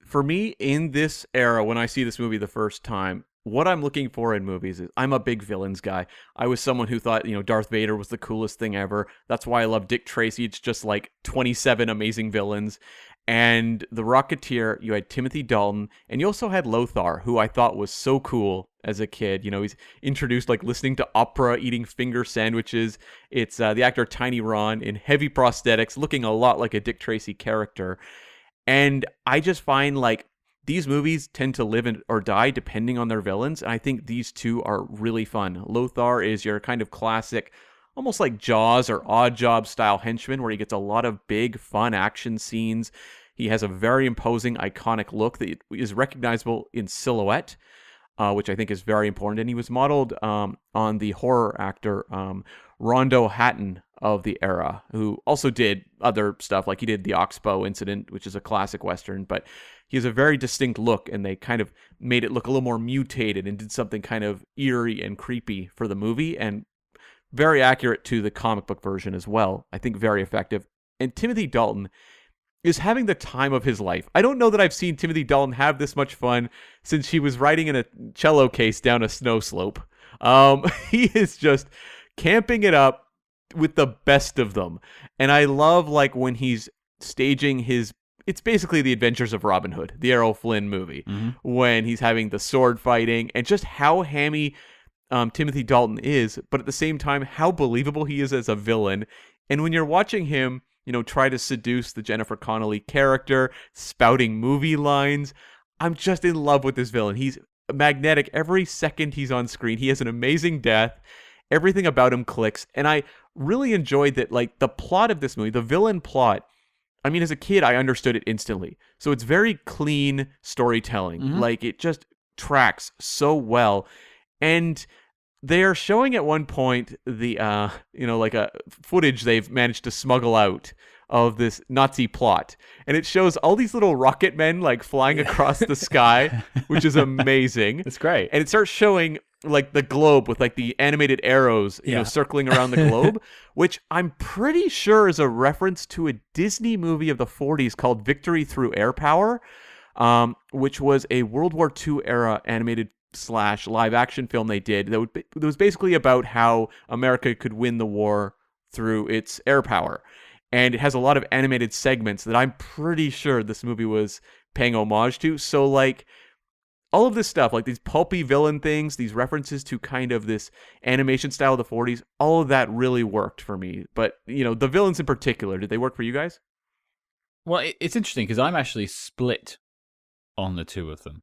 For me, in this era, when I see this movie the first time, what I'm looking for in movies is I'm a big villains guy. I was someone who thought, Darth Vader was the coolest thing ever. That's why I love Dick Tracy. It's just like 27 amazing villains. And the Rocketeer, you had Timothy Dalton, and you also had Lothar, who I thought was so cool as a kid. He's introduced like listening to opera, eating finger sandwiches. It's the actor Tiny Ron in heavy prosthetics, looking a lot like a Dick Tracy character. And I just find like these movies tend to live or die depending on their villains. And I think these two are really fun. Lothar is your kind of classic, almost like Jaws or Odd Job style henchman, where he gets a lot of big, fun action scenes. He has a very imposing, iconic look that is recognizable in silhouette, which I think is very important. And he was modeled on the horror actor Rondo Hatton of the era, who also did other stuff, like he did the Oxbow Incident, which is a classic Western, but he has a very distinct look, and they kind of made it look a little more mutated and did something kind of eerie and creepy for the movie, and very accurate to the comic book version as well. I think very effective. And Timothy Dalton is having the time of his life. I don't know that I've seen Timothy Dalton have this much fun since he was riding in a cello case down a snow slope. He is just camping it up with the best of them. And I love like when he's staging it's basically the Adventures of Robin Hood, the Errol Flynn movie, when he's having the sword fighting, and just how hammy Timothy Dalton is, but at the same time, how believable he is as a villain. And when you're watching him, try to seduce the Jennifer Connelly character, spouting movie lines, I'm just in love with this villain. He's magnetic every second he's on screen. He has an amazing death. Everything about him clicks. And I really enjoyed that, like, the plot of this movie, the villain plot, I mean, as a kid, I understood it instantly. So it's very clean storytelling. Like, it just tracks so well. And they are showing at one point the, like a footage they've managed to smuggle out of this Nazi plot. And it shows all these little rocket men, like, flying across the sky, which is amazing. It's great. And it starts showing like the globe with like the animated arrows, circling around the globe, which I'm pretty sure is a reference to a Disney movie of the 40s called Victory Through Air Power, which was a World War II era animated / live action film they did that was basically about how America could win the war through its air power. And it has a lot of animated segments that I'm pretty sure this movie was paying homage to. So like, all of this stuff, like these pulpy villain things, these references to kind of this animation style of the 40s, all of that really worked for me. But, the villains in particular, did they work for you guys? Well, it's interesting because I'm actually split on the two of them.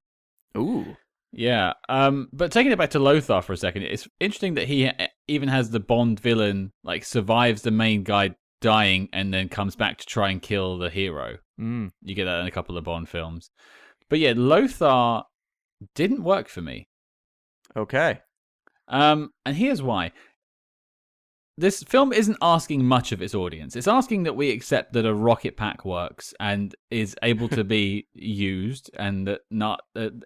Ooh. Yeah. But taking it back to Lothar for a second, it's interesting that he even has the Bond villain, like, survives the main guy dying and then comes back to try and kill the hero. You get that in a couple of Bond films. But yeah, Lothar didn't work for me. Okay. And here's why. This film isn't asking much of its audience. It's asking that we accept that a rocket pack works and is able to be used, and that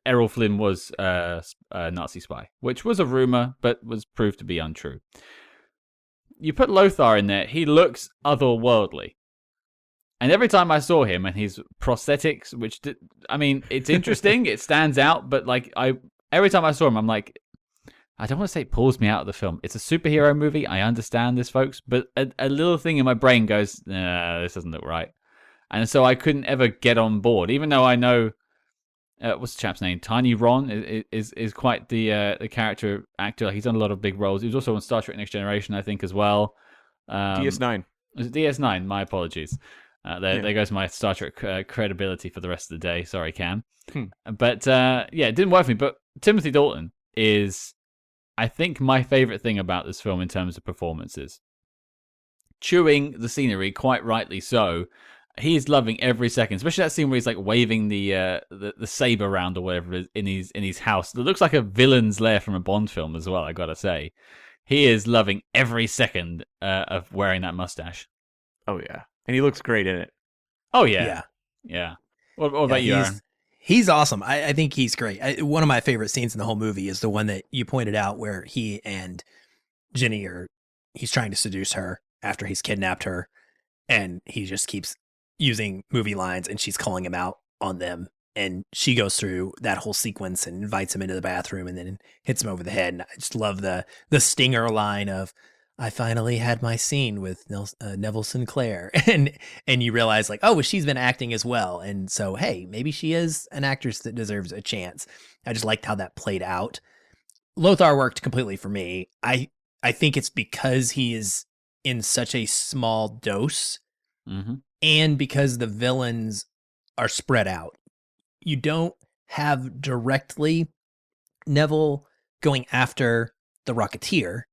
Errol Flynn was a Nazi spy, which was a rumor, but was proved to be untrue. You put Lothar in there, he looks otherworldly. And every time I saw him and his prosthetics, it's interesting, it stands out, but like every time I saw him, I'm like, I don't want to say it pulls me out of the film. It's a superhero movie. I understand this, folks, but a little thing in my brain goes, this doesn't look right. And so I couldn't ever get on board, even though I know, what's the chap's name? Tiny Ron is quite the character actor. He's done a lot of big roles. He was also on Star Trek Next Generation, I think, as well. DS9. Was it DS9? My apologies. There goes my Star Trek credibility for the rest of the day. Sorry, Cam. But it didn't work for me. But Timothy Dalton is, I think my favorite thing about this film in terms of performances, chewing the scenery, quite rightly so. He is loving every second, especially that scene where he's like waving the saber around or whatever in his house. It looks like a villain's lair from a Bond film as well. I gotta say, he is loving every second of wearing that mustache. Oh yeah, and he looks great in it. Oh yeah. What about you, Aaron? He's awesome. I think he's great. One of my favorite scenes in the whole movie is the one that you pointed out where he and Jenny he's trying to seduce her after he's kidnapped her, and he just keeps using movie lines and she's calling him out on them. And she goes through that whole sequence and invites him into the bathroom and then hits him over the head. And I just love the stinger line of, I finally had my scene with Neville Sinclair. And you realize like, oh, well, she's been acting as well. And so, hey, maybe she is an actress that deserves a chance. I just liked how that played out. Lothar worked completely for me. I think it's because he is in such a small dose, and because the villains are spread out. You don't have directly Neville going after the Rocketeer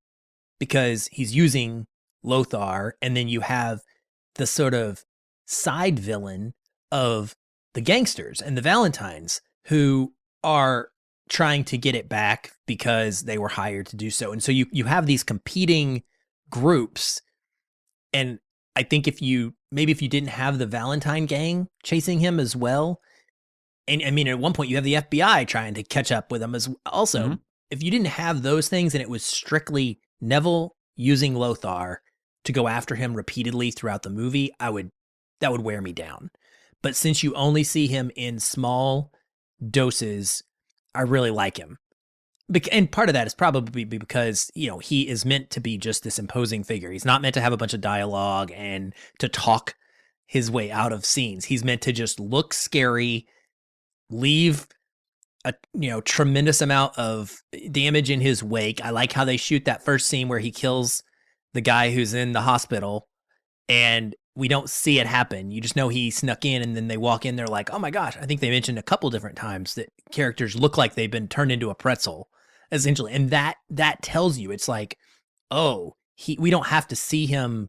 because he's using Lothar, and then you have the sort of side villain of the gangsters and the Valentines who are trying to get it back because they were hired to do so. And so you have these competing groups. And I think if you didn't have the Valentine gang chasing him as well, and I mean, at one point you have the FBI trying to catch up with him as also. If you didn't have those things and it was strictly Neville using Lothar to go after him repeatedly throughout the movie, that would wear me down. But since you only see him in small doses, I really like him. And part of that is probably because, he is meant to be just this imposing figure. He's not meant to have a bunch of dialogue and to talk his way out of scenes. He's meant to just look scary, leave a tremendous amount of damage in his wake. I like how they shoot that first scene where he kills the guy who's in the hospital and we don't see it happen. You just know he snuck in, and then they walk in, they're like, oh my gosh. I think they mentioned a couple different times that characters look like they've been turned into a pretzel, essentially. And that tells you, it's like, oh, we don't have to see him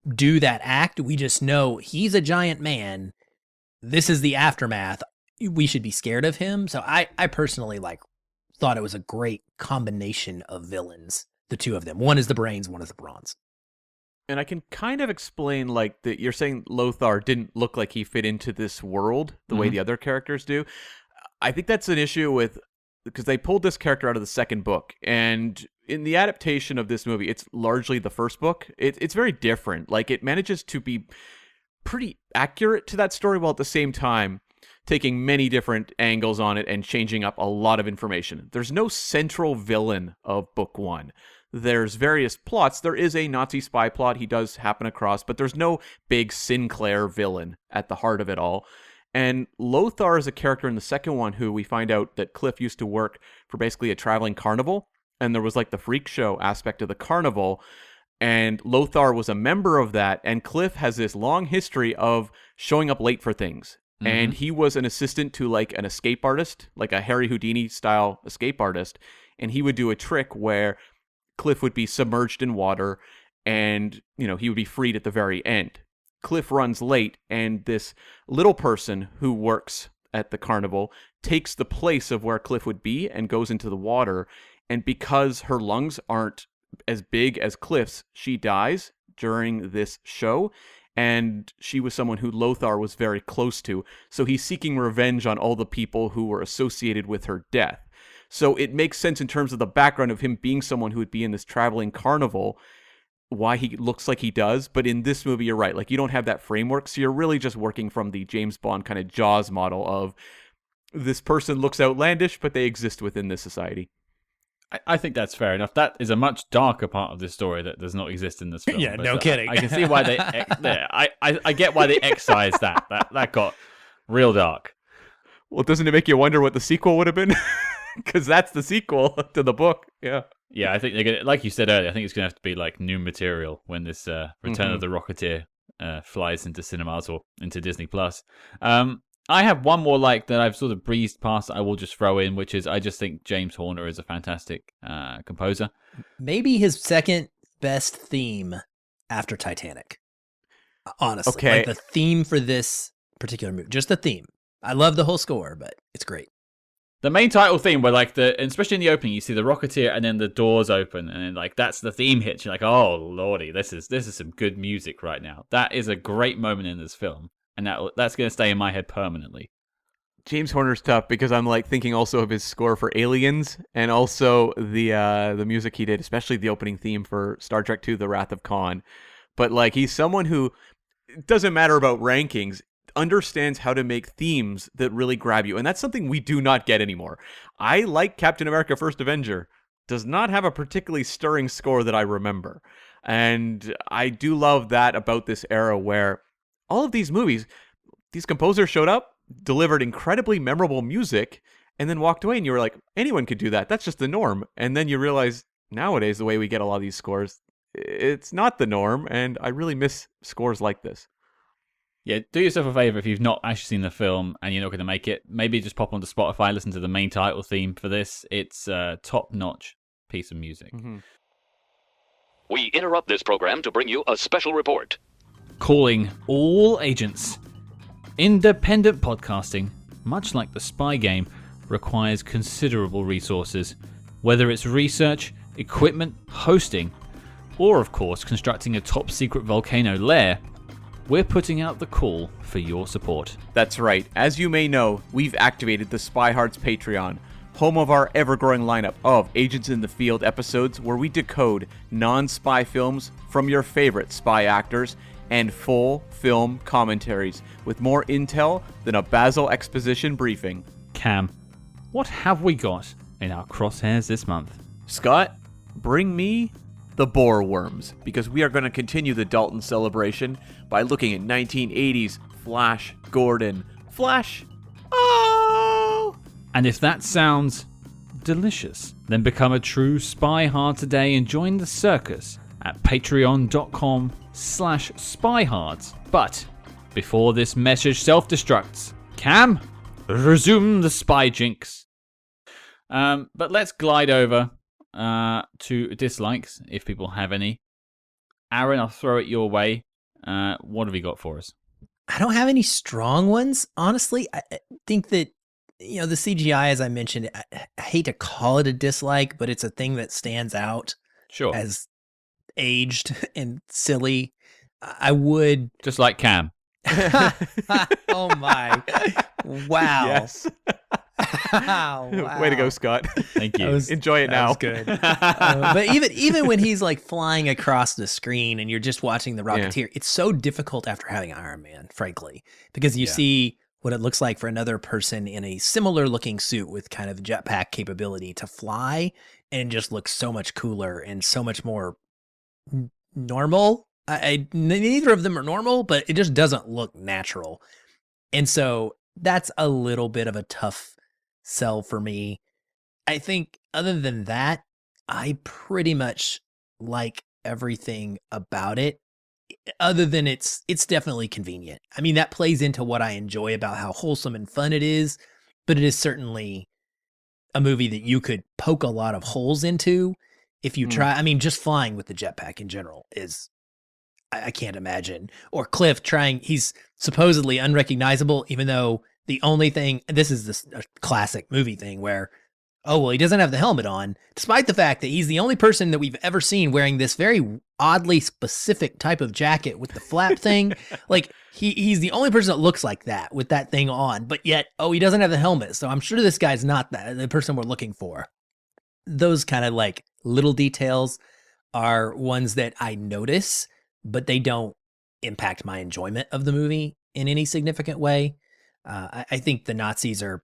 do that act. We just know he's a giant man. This is the aftermath. We should be scared of him. So I personally thought it was a great combination of villains, the two of them. One is the brains, one is the bronze. And I can kind of explain, that you're saying Lothar didn't look like he fit into this world the way the other characters do. I think that's an issue because they pulled this character out of the second book. And in the adaptation of this movie, it's largely the first book. It's very different. It manages to be pretty accurate to that story while at the same time taking many different angles on it and changing up a lot of information. There's no central villain of book one. There's various plots. There is a Nazi spy plot he does happen across, but there's no big Sinclair villain at the heart of it all. And Lothar is a character in the second one who we find out that Cliff used to work for basically a traveling carnival. And there was the freak show aspect of the carnival. And Lothar was a member of that. And Cliff has this long history of showing up late for things. And he was an assistant to an escape artist, like a Harry Houdini style escape artist. And he would do a trick where Cliff would be submerged in water and, he would be freed at the very end. Cliff runs late, and this little person who works at the carnival takes the place of where Cliff would be and goes into the water. And because her lungs aren't as big as Cliff's, she dies during this show. And she was someone who Lothar was very close to. So he's seeking revenge on all the people who were associated with her death. So it makes sense in terms of the background of him being someone who would be in this traveling carnival, why he looks like he does. But in this movie, you're right. You don't have that framework. So you're really just working from the James Bond kind of Jaws model of this person looks outlandish, but they exist within this society. I think that's fair enough. That is a much darker part of this story that does not exist in this film. Yeah, no kidding. I can see why they... I get why they excised that. That got real dark. Well, doesn't it make you wonder what the sequel would have been? Because that's the sequel to the book. Yeah. Yeah, I think they're gonna, like you said earlier, I think it's going to have to be new material when this Return of the Rocketeer flies into cinemas or into Disney Plus. I have one more like that I've sort of breezed past that I will just throw in, which is I just think James Horner is a fantastic composer. Maybe his second best theme after Titanic. Honestly, Okay. like the theme for this particular movie, just the theme. I love the whole score, but it's great. The main title theme, where like especially in the opening, you see the Rocketeer and then the doors open, and then, like that's the theme hit. You're like, oh lordy, this is some good music right now. That is a great moment in this film, and that's going to stay in my head permanently. James Horner's tough because I'm like thinking also of his score for Aliens and also the music he did, especially the opening theme for Star Trek II: The Wrath of Khan. But like he's someone who, it doesn't matter about rankings, understands how to make themes that really grab you, and that's something we do not get anymore. I like Captain America: First Avenger, does not have a particularly stirring score that I remember, and I do love that about this era where all of these movies, these composers showed up, delivered incredibly memorable music, and then walked away, and you were like, anyone could do that, that's just the norm. And then you realize nowadays the way we get a lot of these scores, it's not the norm, and I really miss scores like this. Yeah, do yourself a favor if you've not actually seen the film and you're not going to make it. Maybe just pop onto Spotify, listen to the main title theme for this. It's a top-notch piece of music. Mm-hmm. We interrupt this program to bring you a special report. Calling all agents. Independent podcasting, much like the spy game, requires considerable resources, whether it's research, equipment, hosting, or of course constructing a top-secret volcano lair. We're putting out the call for your support. That's right. As you may know, we've activated the Spy Hearts Patreon, home of our ever-growing lineup of Agents in the Field episodes where we decode non-spy films from your favorite spy actors and full film commentaries with more intel than a Basil exposition briefing. Cam, what have we got in our crosshairs this month? Scott, bring me the boar worms, because we are going to continue the Dalton celebration by looking at 1980s Flash Gordon. Flash! Oh! And if that sounds delicious, then become a true spy hard today and join the circus at patreon.com/spyhards. But before this message self-destructs, Cam, resume the spy jinx. But let's glide over to dislikes, if people have any. Aaron, I'll throw it your way. What have you got for us? I don't have any strong ones, honestly. I think that, the CGI, as I mentioned, I hate to call it a dislike, but it's a thing that stands out Sure. as aged and silly. I would... Just like Cam. Oh my. Wow. Yes. Wow. Way to go, Scott. Thank you. Enjoy it That now. was good. But even when he's like flying across the screen and you're just watching the Rocketeer, it's so difficult after having Iron Man, frankly, because you see what it looks like for another person in a similar looking suit with kind of jetpack capability to fly, and just looks so much cooler and so much more normal. Neither of them are normal, but it just doesn't look natural. And so that's a little bit of a tough sell for me. I think other than that, I pretty much like everything about it, other than it's definitely convenient. I mean, that plays into what I enjoy about how wholesome and fun it is, but it is certainly a movie that you could poke a lot of holes into if you try. I mean, just flying with the jetpack in general is, I can't imagine. Or Cliff he's supposedly unrecognizable, even though the only thing, this is a classic movie thing where, oh, well, he doesn't have the helmet on, despite the fact that he's the only person that we've ever seen wearing this very oddly specific type of jacket with the flap thing. Like, he's the only person that looks like that with that thing on, but yet, oh, he doesn't have the helmet. So I'm sure this guy's not the person we're looking for. Those kind of like little details are ones that I notice, but they don't impact my enjoyment of the movie in any significant way. I think the Nazis are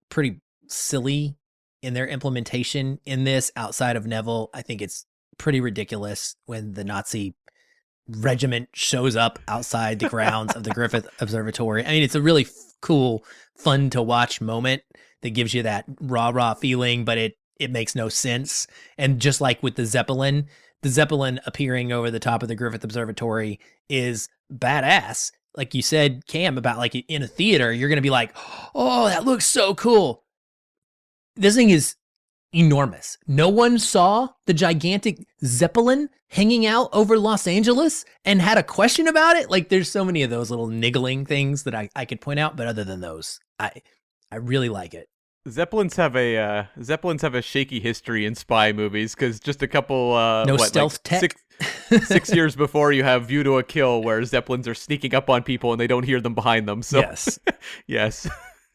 pretty silly in their implementation in this outside of Neville. I think it's pretty ridiculous when the Nazi regiment shows up outside the grounds of the Griffith Observatory. I mean, it's a really cool, fun to watch moment that gives you that rah-rah feeling, but it makes no sense. And just like with the Zeppelin appearing over the top of the Griffith Observatory is badass like you said, Cam, about like in a theater, you're going to be like, oh, that looks so cool. This thing is enormous. No one saw the gigantic Zeppelin hanging out over Los Angeles and had a question about it. Like there's so many of those little niggling things that I could point out, but other than those, I really like it. Zeppelins have a shaky history in spy movies because just a couple stealth tech. 6 years before you have View to a Kill, where Zeppelins are sneaking up on people and they don't hear them behind them. So Yes. yes.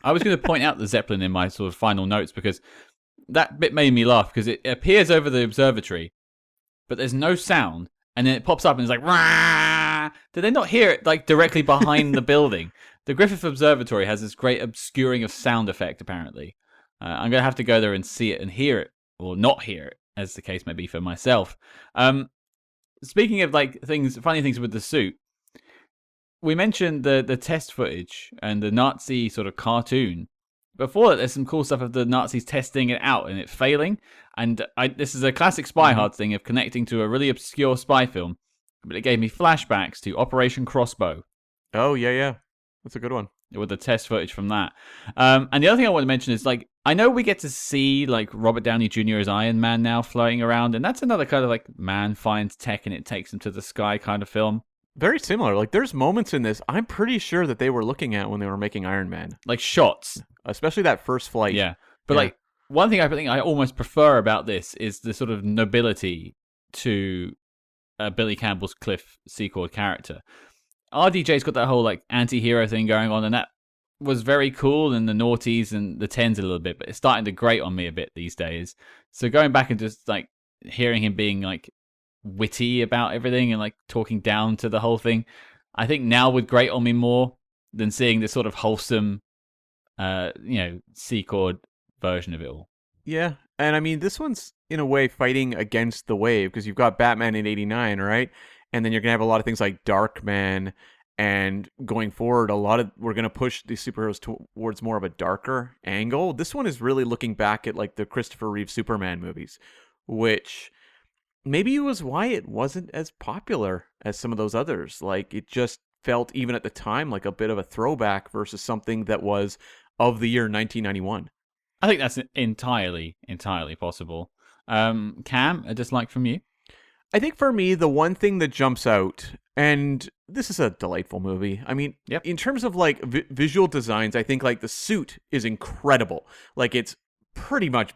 I was going to point out the Zeppelin in my sort of final notes because that bit made me laugh because it appears over the observatory, but there's no sound, and then it pops up and it's like, rah! Did they not hear it like directly behind the building? The Griffith Observatory has this great obscuring of sound effect, apparently. I'm going to have to go there and see it and hear it, or not hear it, as the case may be for myself. Speaking of like funny things with the suit, we mentioned the test footage and the Nazi sort of cartoon. Before that, there's some cool stuff of the Nazis testing it out and it failing. And this is a classic Spy Hard thing of connecting to a really obscure spy film. But it gave me flashbacks to Operation Crossbow. Oh, yeah. That's a good one. With the test footage from that. And the other thing I want to mention is, like, I know we get to see, like, Robert Downey Jr. as Iron Man now floating around. And that's another kind of, like, man finds tech and it takes him to the sky kind of film. Very similar. Like, there's moments in this I'm pretty sure that they were looking at when they were making Iron Man. Like, shots. Especially that first flight. Yeah. But, like, one thing I think I almost prefer about this is the sort of nobility to Billy Campbell's Cliff Secord character. RDJ's got that whole, like, anti-hero thing going on, and that was very cool in the noughties and the tens a little bit, but it's starting to grate on me a bit these days. So going back and just, like, hearing him being, like, witty about everything and, like, talking down to the whole thing, I think now would grate on me more than seeing this sort of wholesome, Secord version of it all. Yeah, and I mean, this one's, in a way, fighting against the wave, because you've got Batman in 89, right? And then you're going to have a lot of things like Darkman, and going forward, we're going to push these superheroes towards more of a darker angle. This one is really looking back at, like, the Christopher Reeve Superman movies, which maybe was why it wasn't as popular as some of those others. Like, it just felt, even at the time, like a bit of a throwback versus something that was of the year 1991. I think that's entirely possible. Cam, a dislike from you? I think for me, the one thing that jumps out, and this is a delightful movie. I mean, in terms of like visual designs, I think like the suit is incredible. Like, it's pretty much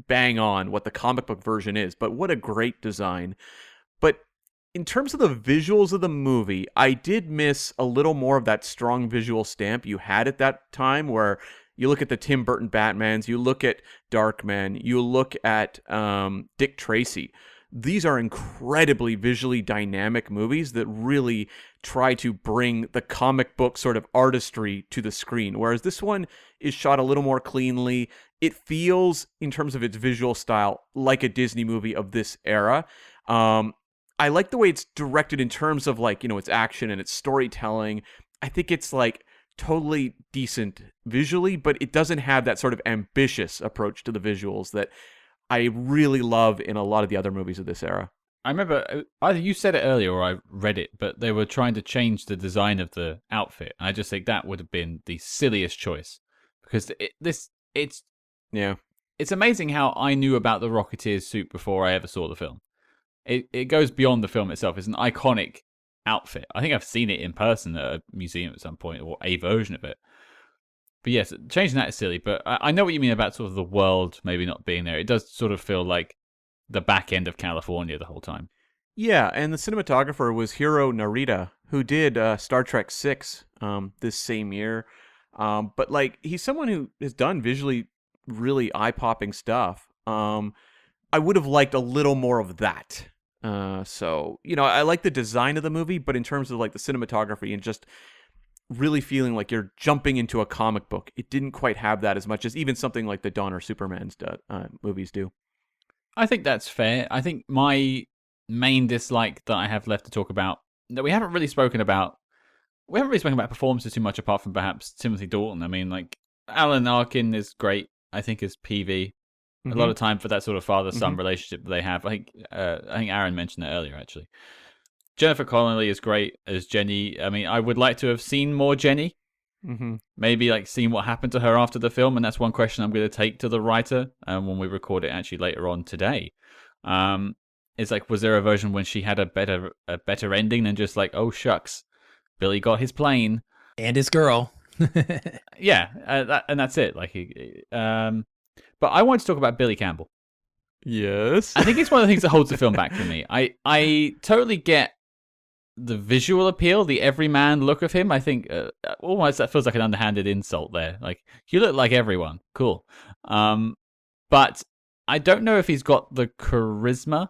bang on what the comic book version is, but what a great design. But in terms of the visuals of the movie, I did miss a little more of that strong visual stamp you had at that time, where you look at the Tim Burton Batmans, you look at Darkman, you look at Dick Tracy. These are incredibly visually dynamic movies that really try to bring the comic book sort of artistry to the screen, whereas this one is shot a little more cleanly. It feels, in terms of its visual style, like a Disney movie of this era. I like the way it's directed in terms of, like, its action and its storytelling. I think it's, like, totally decent visually, but it doesn't have that sort of ambitious approach to the visuals that I really love in a lot of the other movies of this era. I remember either you said it earlier or I read it, but they were trying to change the design of the outfit. I just think that would have been the silliest choice, because it's amazing how I knew about the Rocketeer's suit before I ever saw the film. It goes beyond the film itself. It's an iconic outfit. I think I've seen it in person at a museum at some point, or a version of it. But yes, changing that is silly, but I know what you mean about sort of the world maybe not being there. It does sort of feel like the back end of California the whole time. Yeah, and the cinematographer was Hiro Narita, who did Star Trek VI this same year. But, like, he's someone who has done visually really eye-popping stuff. I would have liked a little more of that. So, I like the design of the movie, but in terms of, like, the cinematography and just really feeling like you're jumping into a comic book, it didn't quite have that as much as even something like the Donner Superman's movies do. I think that's fair. I think my main dislike that I have left to talk about, that we haven't really spoken about performances too much, apart from perhaps Timothy Dalton. I mean, like, Alan Arkin is great, I think, as PV. A lot of time for that sort of father-son relationship that they have. I think Aaron mentioned that earlier, actually. Jennifer Connelly is great as Jenny. I mean, I would like to have seen more Jenny. Mm-hmm. Maybe like seen what happened to her after the film, and that's one question I'm going to take to the writer when we record it actually later on today. It's like, was there a version when she had a better ending than just like, oh shucks, Billy got his plane And his girl. yeah, and that's it. Like, but I want to talk about Billy Campbell. Yes. I think it's one of the things that holds the film back for me. I totally get the visual appeal, the everyman look of him. I think almost that feels like an underhanded insult there. Like, you look like everyone. Cool. But I don't know if he's got the charisma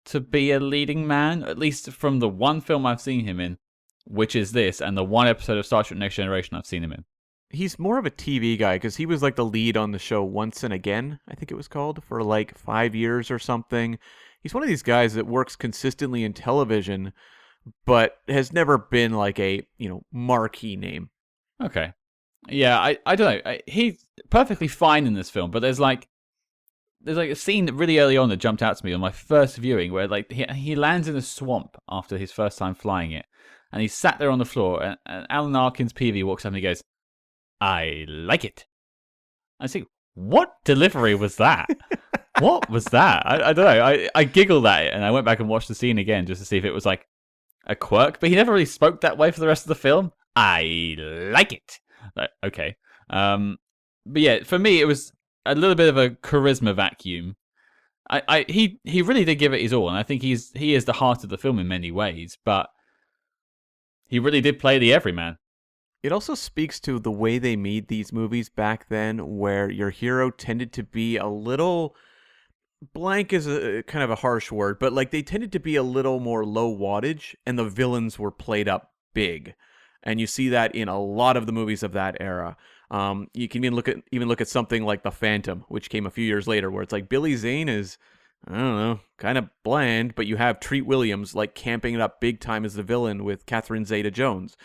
to be a leading man, at least from the one film I've seen him in, which is this, and the one episode of Star Trek Next Generation I've seen him in. He's more of a TV guy because he was like the lead on the show Once and Again, I think it was called, for like 5 years or something. He's one of these guys that works consistently in television, but has never been like a, marquee name. Okay. Yeah, I don't know. He's perfectly fine in this film, but there's like a scene really early on that jumped out to me on my first viewing where like he lands in a swamp after his first time flying it, and he's sat there on the floor, and Alan Arkin's PV walks up and he goes, I like it. I think, what delivery was that? What was that? I don't know. I giggled at it, and I went back and watched the scene again just to see if it was like a quirk, but he never really spoke that way for the rest of the film. I like it. Like, okay. But yeah, for me, it was a little bit of a charisma vacuum. He really did give it his all, and I think he is the heart of the film in many ways, but he really did play the everyman. It also speaks to the way they made these movies back then, where your hero tended to be a little... blank is a kind of a harsh word, but like they tended to be a little more low wattage, and the villains were played up big. And you see that in a lot of the movies of that era. You can even look at something like The Phantom, which came a few years later, where it's like Billy Zane is, I don't know, kind of bland, but you have Treat Williams like camping it up big time as the villain with Catherine Zeta-Jones.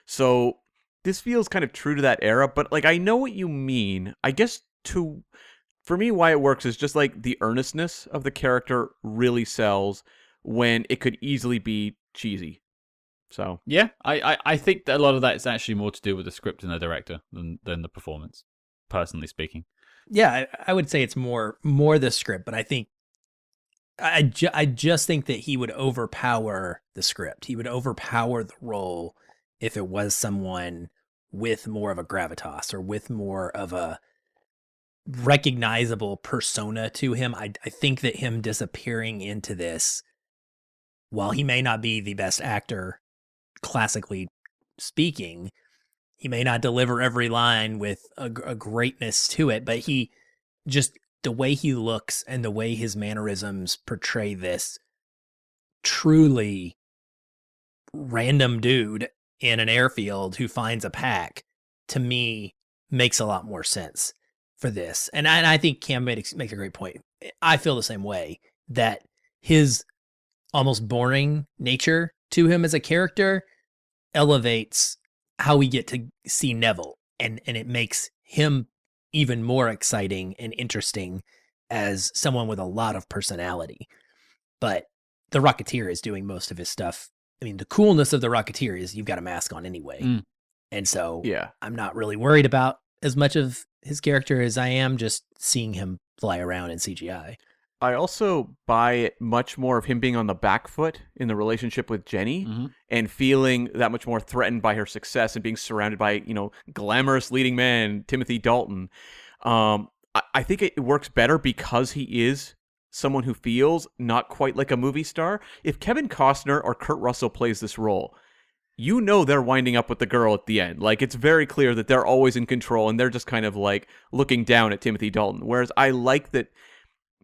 So this feels kind of true to that era, but like I know what you mean. I guess for me, why it works is just like the earnestness of the character really sells when it could easily be cheesy. So yeah, I think that a lot of that is actually more to do with the script and the director than the performance, personally speaking. Yeah, I would say it's more the script, but I think I just think that he would overpower the script. He would overpower the role if it was someone with more of a gravitas or with more of a recognizable persona to him. I think that him disappearing into this, while he may not be the best actor, classically speaking, he may not deliver every line with a greatness to it, but he just, the way he looks and the way his mannerisms portray this truly random dude in an airfield who finds a pack, to me, makes a lot more sense for this. And I think Cam makes a great point. I feel the same way, that his almost boring nature to him as a character elevates how we get to see Neville, and it makes him even more exciting and interesting as someone with a lot of personality. But the Rocketeer is doing most of his stuff. I mean, the coolness of the Rocketeer is you've got a mask on anyway. And so yeah, I'm not really worried about as much of his character as I am just seeing him fly around in CGI. I also buy it much more of him being on the back foot in the relationship with Jenny, and feeling that much more threatened by her success and being surrounded by, glamorous leading man Timothy Dalton. I think it works better because he is someone who feels not quite like a movie star. If Kevin Costner or Kurt Russell plays this role, they're winding up with the girl at the end. Like, it's very clear that they're always in control, and they're just kind of like looking down at Timothy Dalton. Whereas I like that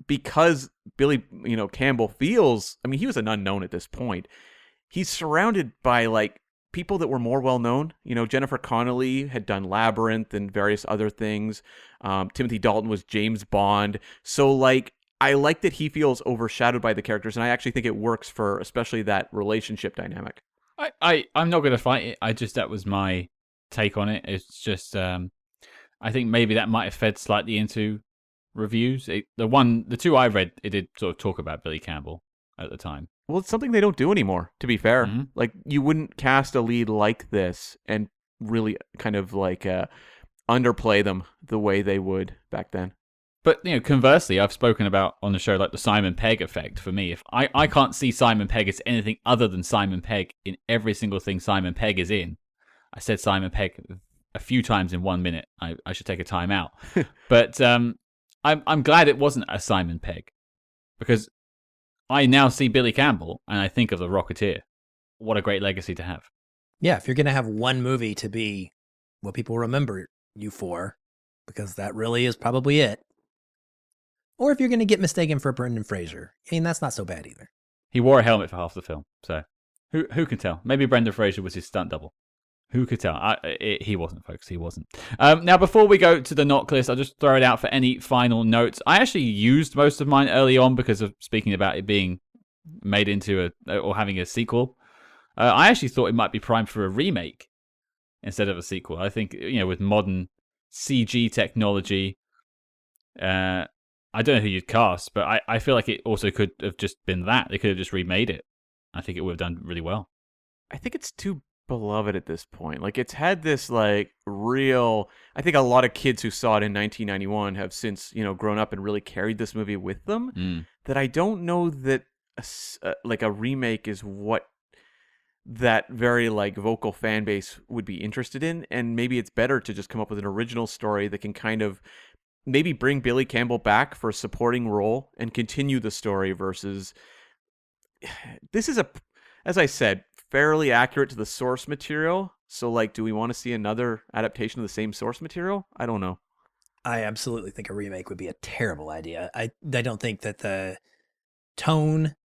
because Billy, Campbell feels, I mean, he was an unknown at this point. He's surrounded by like people that were more well-known. Jennifer Connelly had done Labyrinth and various other things. Timothy Dalton was James Bond. So like, I like that he feels overshadowed by the characters, and I actually think it works for especially that relationship dynamic. I'm not going to fight it. That was my take on it. It's just, I think maybe that might have fed slightly into reviews. The two I read, it did sort of talk about Billy Campbell. at the time. Well, it's something they don't do anymore, to be fair. Mhm. Like, you wouldn't cast a lead like this and really kind of like underplay them the way they would back then. But, conversely, I've spoken about on the show, like, the Simon Pegg effect for me. If I can't see Simon Pegg as anything other than Simon Pegg in every single thing Simon Pegg is in. I said Simon Pegg a few times in 1 minute. I should take a time out. But I'm glad it wasn't a Simon Pegg, because I now see Billy Campbell and I think of the Rocketeer. What a great legacy to have. Yeah, if you're going to have one movie to be what people remember you for, because that really is probably it. Or if you're going to get mistaken for Brendan Fraser. I mean, that's not so bad either. He wore a helmet for half the film, so who can tell? Maybe Brendan Fraser was his stunt double. Who could tell? He wasn't, folks. He wasn't. Now, before we go to the knock list, I'll just throw it out for any final notes. I actually used most of mine early on because of speaking about it being made into or having a sequel. I actually thought it might be primed for a remake instead of a sequel. I think, with modern CG technology, I don't know who you'd cast, but I feel like it also could have just been that. They could have just remade it. I think it would have done really well. I think it's too beloved at this point. Like, it's had this like real, I think a lot of kids who saw it in 1991 have since, grown up and really carried this movie with them, that I don't know that a remake is what that very like vocal fan base would be interested in. And maybe it's better to just come up with an original story that can kind of maybe bring Billy Campbell back for a supporting role and continue the story versus this is as I said, fairly accurate to the source material. So, like, do we want to see another adaptation of the same source material? I don't know. I absolutely think a remake would be a terrible idea. I don't think that the tone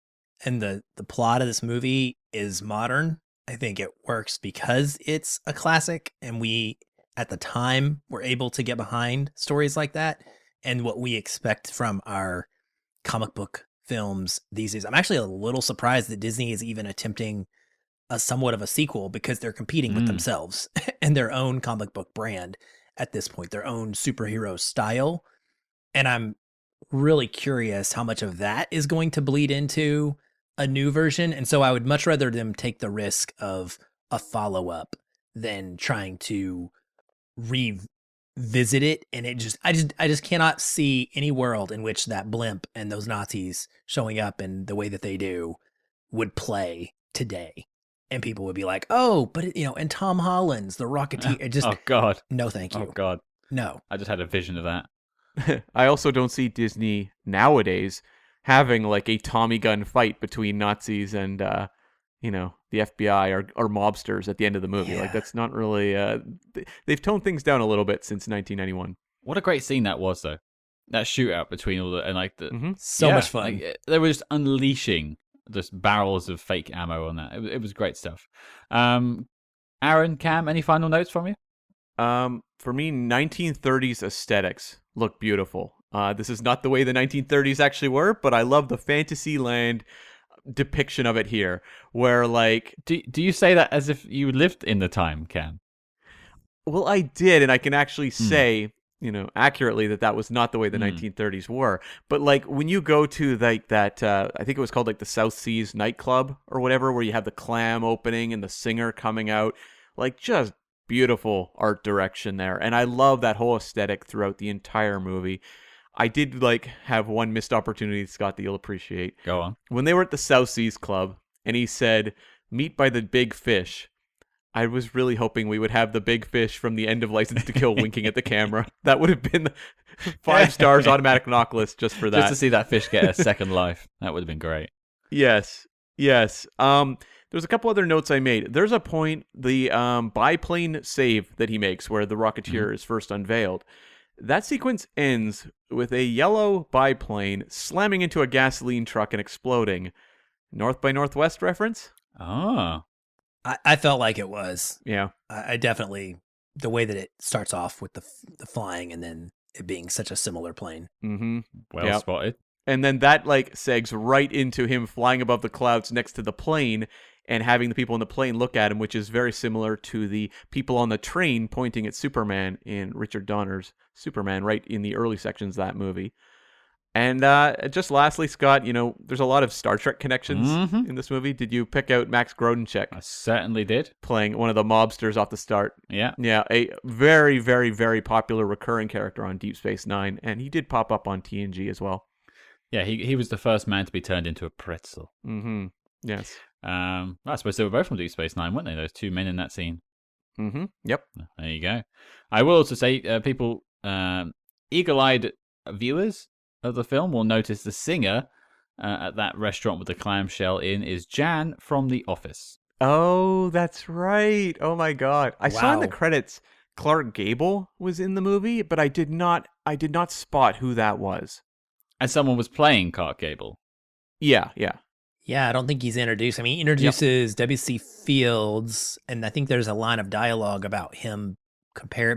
and the plot of this movie is modern. I think it works because it's a classic, and we, at the time, were able to get behind stories like that and what we expect from our comic book films these days. I'm actually a little surprised that Disney is even attempting a somewhat of a sequel, because they're competing with themselves and their own comic book brand at this point, their own superhero style. And I'm really curious how much of that is going to bleed into a new version. And so I would much rather them take the risk of a follow-up than trying to revisit it. And I just cannot see any world in which that blimp and those Nazis showing up in the way that they do would play today. And people would be like, oh, but, and Tom Holland's the Rocketeer. It just, oh, God. No, thank you. Oh, God. No. I just had a vision of that. I also don't see Disney nowadays having like a Tommy gun fight between Nazis and, the FBI or mobsters at the end of the movie. Yeah. Like, that's not really, they've toned things down a little bit since 1991. What a great scene that was, though. That shootout between all the, and like the, So much fun. Like, they were just unleashing just barrels of fake ammo on that. It was great stuff. Aaron, Cam, any final notes from you? For me, 1930s aesthetics look beautiful. This is not the way the 1930s actually were, but I love the Fantasyland depiction of it here, where like... Do you say that as if you lived in the time, Cam? Well, I did, and I can actually say... accurately that was not the way the 1930s were. But like when you go to like that, I think it was called like the South Seas nightclub or whatever, where you have the clam opening and the singer coming out, like just beautiful art direction there. And I love that whole aesthetic throughout the entire movie. I did like have one missed opportunity, Scott, that you'll appreciate. Go on. When they were at the South Seas Club and he said, "Meet by the big fish," I was really hoping we would have the big fish from the end of License to Kill winking at the camera. That would have been 5 stars automatic knock list just for that. Just to see that fish get a second life. That would have been great. Yes. There's a couple other notes I made. There's a point, the biplane save that he makes where the Rocketeer is first unveiled. That sequence ends with a yellow biplane slamming into a gasoline truck and exploding. North by Northwest reference? Oh. I felt like it was. Yeah. I definitely, the way that it starts off with the flying and then it being such a similar plane. Mm-hmm. Well spotted. And then that like segs right into him flying above the clouds next to the plane and having the people in the plane look at him, which is very similar to the people on the train pointing at Superman in Richard Donner's Superman, right in the early sections of that movie. And just lastly, Scott, there's a lot of Star Trek connections in this movie. Did you pick out Max Grodenchik? I certainly did. Playing one of the mobsters off the start. Yeah. Yeah, a very, very, very popular recurring character on Deep Space Nine, and he did pop up on TNG as well. Yeah, he was the first man to be turned into a pretzel. Mm-hmm. Yes. I suppose they were both from Deep Space Nine, weren't they? Those two men in that scene. Mm-hmm. Yep. There you go. I will also say, people, eagle-eyed viewers of the film will notice the singer at that restaurant with the clamshell inn is Jan from The Office. Oh, that's right. Oh my God. I saw in the Wow. credits Clark Gable was in the movie, but I did not spot who that was. And someone was playing Clark Gable. Yeah. Yeah, I don't think he's introduced. I mean, he introduces W.C. Fields, and I think there's a line of dialogue about him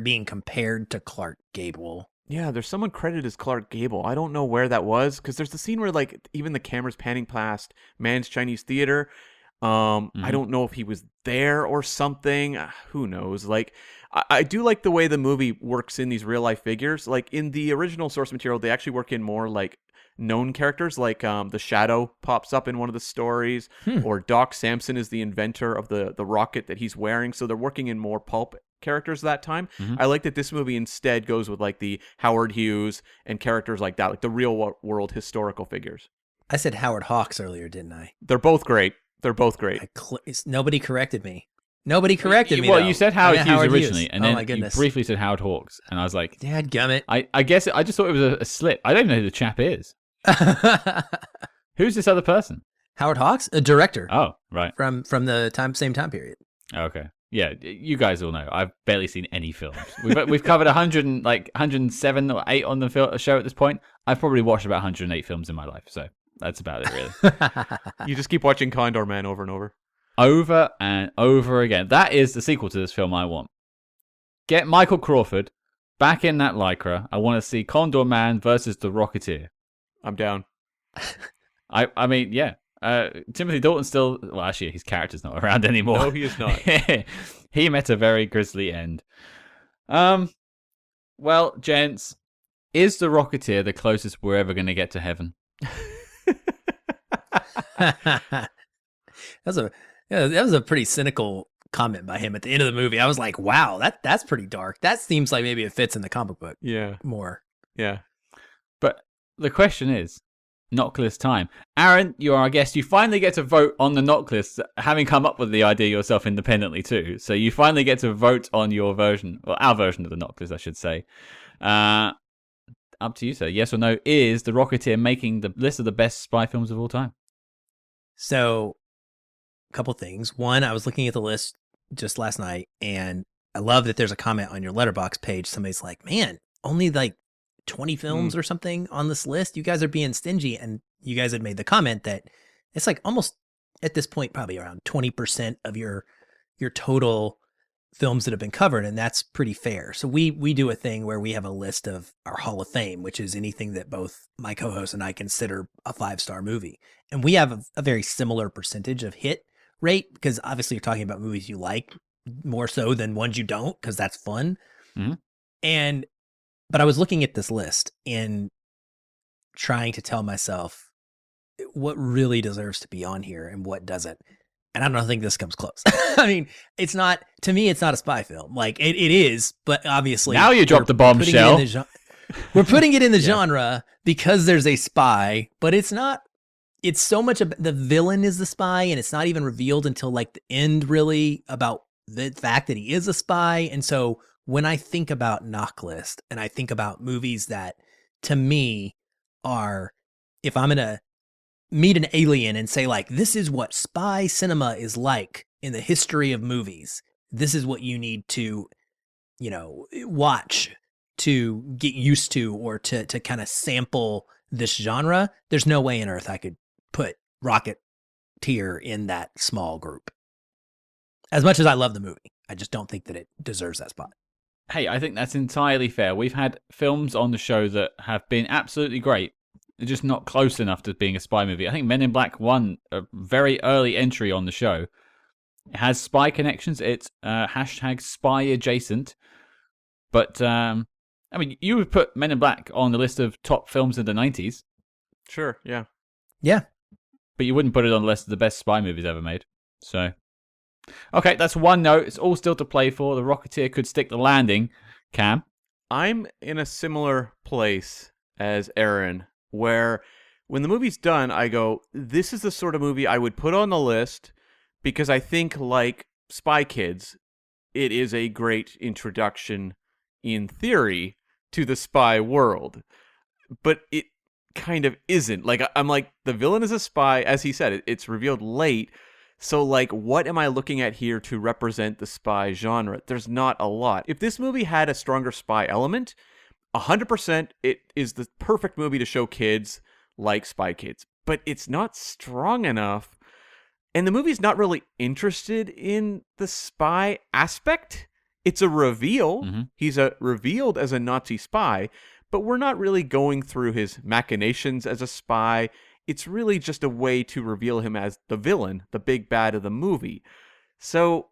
being compared to Clark Gable. Yeah, there's someone credited as Clark Gable. I don't know where that was, because there's the scene where like even the camera's panning past Man's Chinese Theater. I don't know if he was there or something. Who knows? Like, I do like the way the movie works in these real life figures. Like in the original source material, they actually work in more like known characters. Like the Shadow pops up in one of the stories, or Doc Samson is the inventor of the rocket that he's wearing. So they're working in more pulp characters that time. I like that this movie instead goes with like the Howard Hughes and characters like that, like the real world historical figures. I said Howard Hawks earlier, didn't I? They're both great. They're both great. Nobody corrected me. Nobody corrected me. Well, though. you said I Howard meant Hughes Howard originally, and oh then my you goodness. briefly said Howard Hawks, and I was like, Dadgummit. I guess I just thought it was a slip. I don't know who the chap is. Who's this other person? Howard Hawks, a director Oh, right. from the same time period. Okay. Yeah, you guys all know. I've barely seen any films. We've covered 107 or 8 on the show at this point. I've probably watched about 108 films in my life, so that's about it, really. You just keep watching Condor Man over and over. Over and over again. That is the sequel to this film I want. Get Michael Crawford back in that Lycra. I want to see Condor Man versus the Rocketeer. I'm down. I mean, yeah. Timothy Dalton still... Well, actually, his character's not around anymore. No, he is not. He met a very grisly end. Well, gents, is the Rocketeer the closest we're ever going to get to heaven? That was a pretty cynical comment by him at the end of the movie. I was like, wow, that's pretty dark. That seems like maybe it fits in the comic book Yeah. more. Yeah. But the question is, knock list time. Aaron, you are our guest. You finally get to vote on the knock list, having come up with the idea yourself independently too. So you finally get to vote on your version, or our version of the knock list, I should say. Up to you, sir. Yes or no, is the Rocketeer making the list of the best spy films of all time? So, a couple things. One, I was looking at the list just last night, and I love that there's a comment on your Letterboxd page. Somebody's like, man, only like 20 films or something on this list. You guys are being stingy. And you guys had made the comment that it's like almost at this point, probably around 20% of your total films that have been covered. And that's pretty fair. So we do a thing where we have a list of our Hall of Fame, which is anything that both my co-host and I consider a 5-star movie. And we have a very similar percentage of hit rate, because obviously you're talking about movies you like more so than ones you don't, because that's fun. Mm-hmm. But I was looking at this list and trying to tell myself what really deserves to be on here and what doesn't. And I don't think this comes close. I mean, it's not, to me, it's not a spy film. Like it is, but obviously Now you dropped the bombshell. We're putting it in the genre because there's a spy, but it's not. It's so much of the villain is the spy, and it's not even revealed until like the end, really, about the fact that he is a spy. And so when I think about knock list, and I think about movies that, to me, are, if I'm gonna meet an alien and say like, this is what spy cinema is like in the history of movies. This is what you need to, watch to get used to, or to kind of sample this genre. There's no way on earth I could put Rocketeer in that small group. As much as I love the movie, I just don't think that it deserves that spot. Hey, I think that's entirely fair. We've had films on the show that have been absolutely great. They're just not close enough to being a spy movie. I think Men in Black won a very early entry on the show. It has spy connections. It's hashtag spy adjacent. But, I mean, you would put Men in Black on the list of top films of the 90s. Sure, yeah. Yeah. But you wouldn't put it on the list of the best spy movies ever made. So, okay, that's one note. It's all still to play for. The Rocketeer could stick the landing. Cam? I'm in a similar place as Aaron, where when the movie's done, I go, this is the sort of movie I would put on the list because I think, like Spy Kids, it is a great introduction, in theory, to the spy world. But it kind of isn't. Like, I'm like, the villain is a spy. As he said, it's revealed late. So, like, what am I looking at here to represent the spy genre? There's not a lot. If this movie had a stronger spy element, 100% it is the perfect movie to show kids like Spy Kids. But it's not strong enough. And the movie's not really interested in the spy aspect. It's a reveal. Mm-hmm. He's revealed as a Nazi spy, but we're not really going through his machinations as a spy. It's really just a way to reveal him as the villain, the big bad of the movie. So,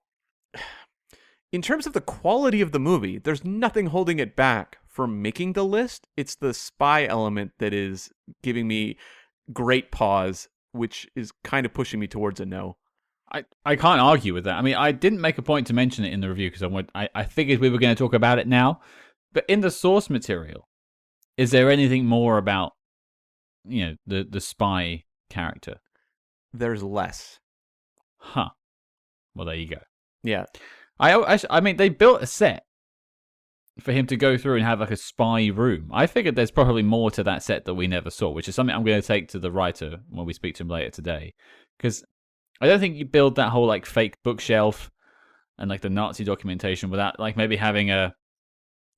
in terms of the quality of the movie, there's nothing holding it back from making the list. It's the spy element that is giving me great pause, which is kind of pushing me towards a no. I can't argue with that. I mean, I didn't make a point to mention it in the review because I figured we were going to talk about it now. But in the source material, is there anything more about, the spy character? There's less. Huh. Well, there you go. Yeah. I mean, they built a set for him to go through and have like a spy room. I figured there's probably more to that set that we never saw, which is something I'm going to take to the writer when we speak to him later today. Because I don't think you build that whole like fake bookshelf and like the Nazi documentation without like maybe having a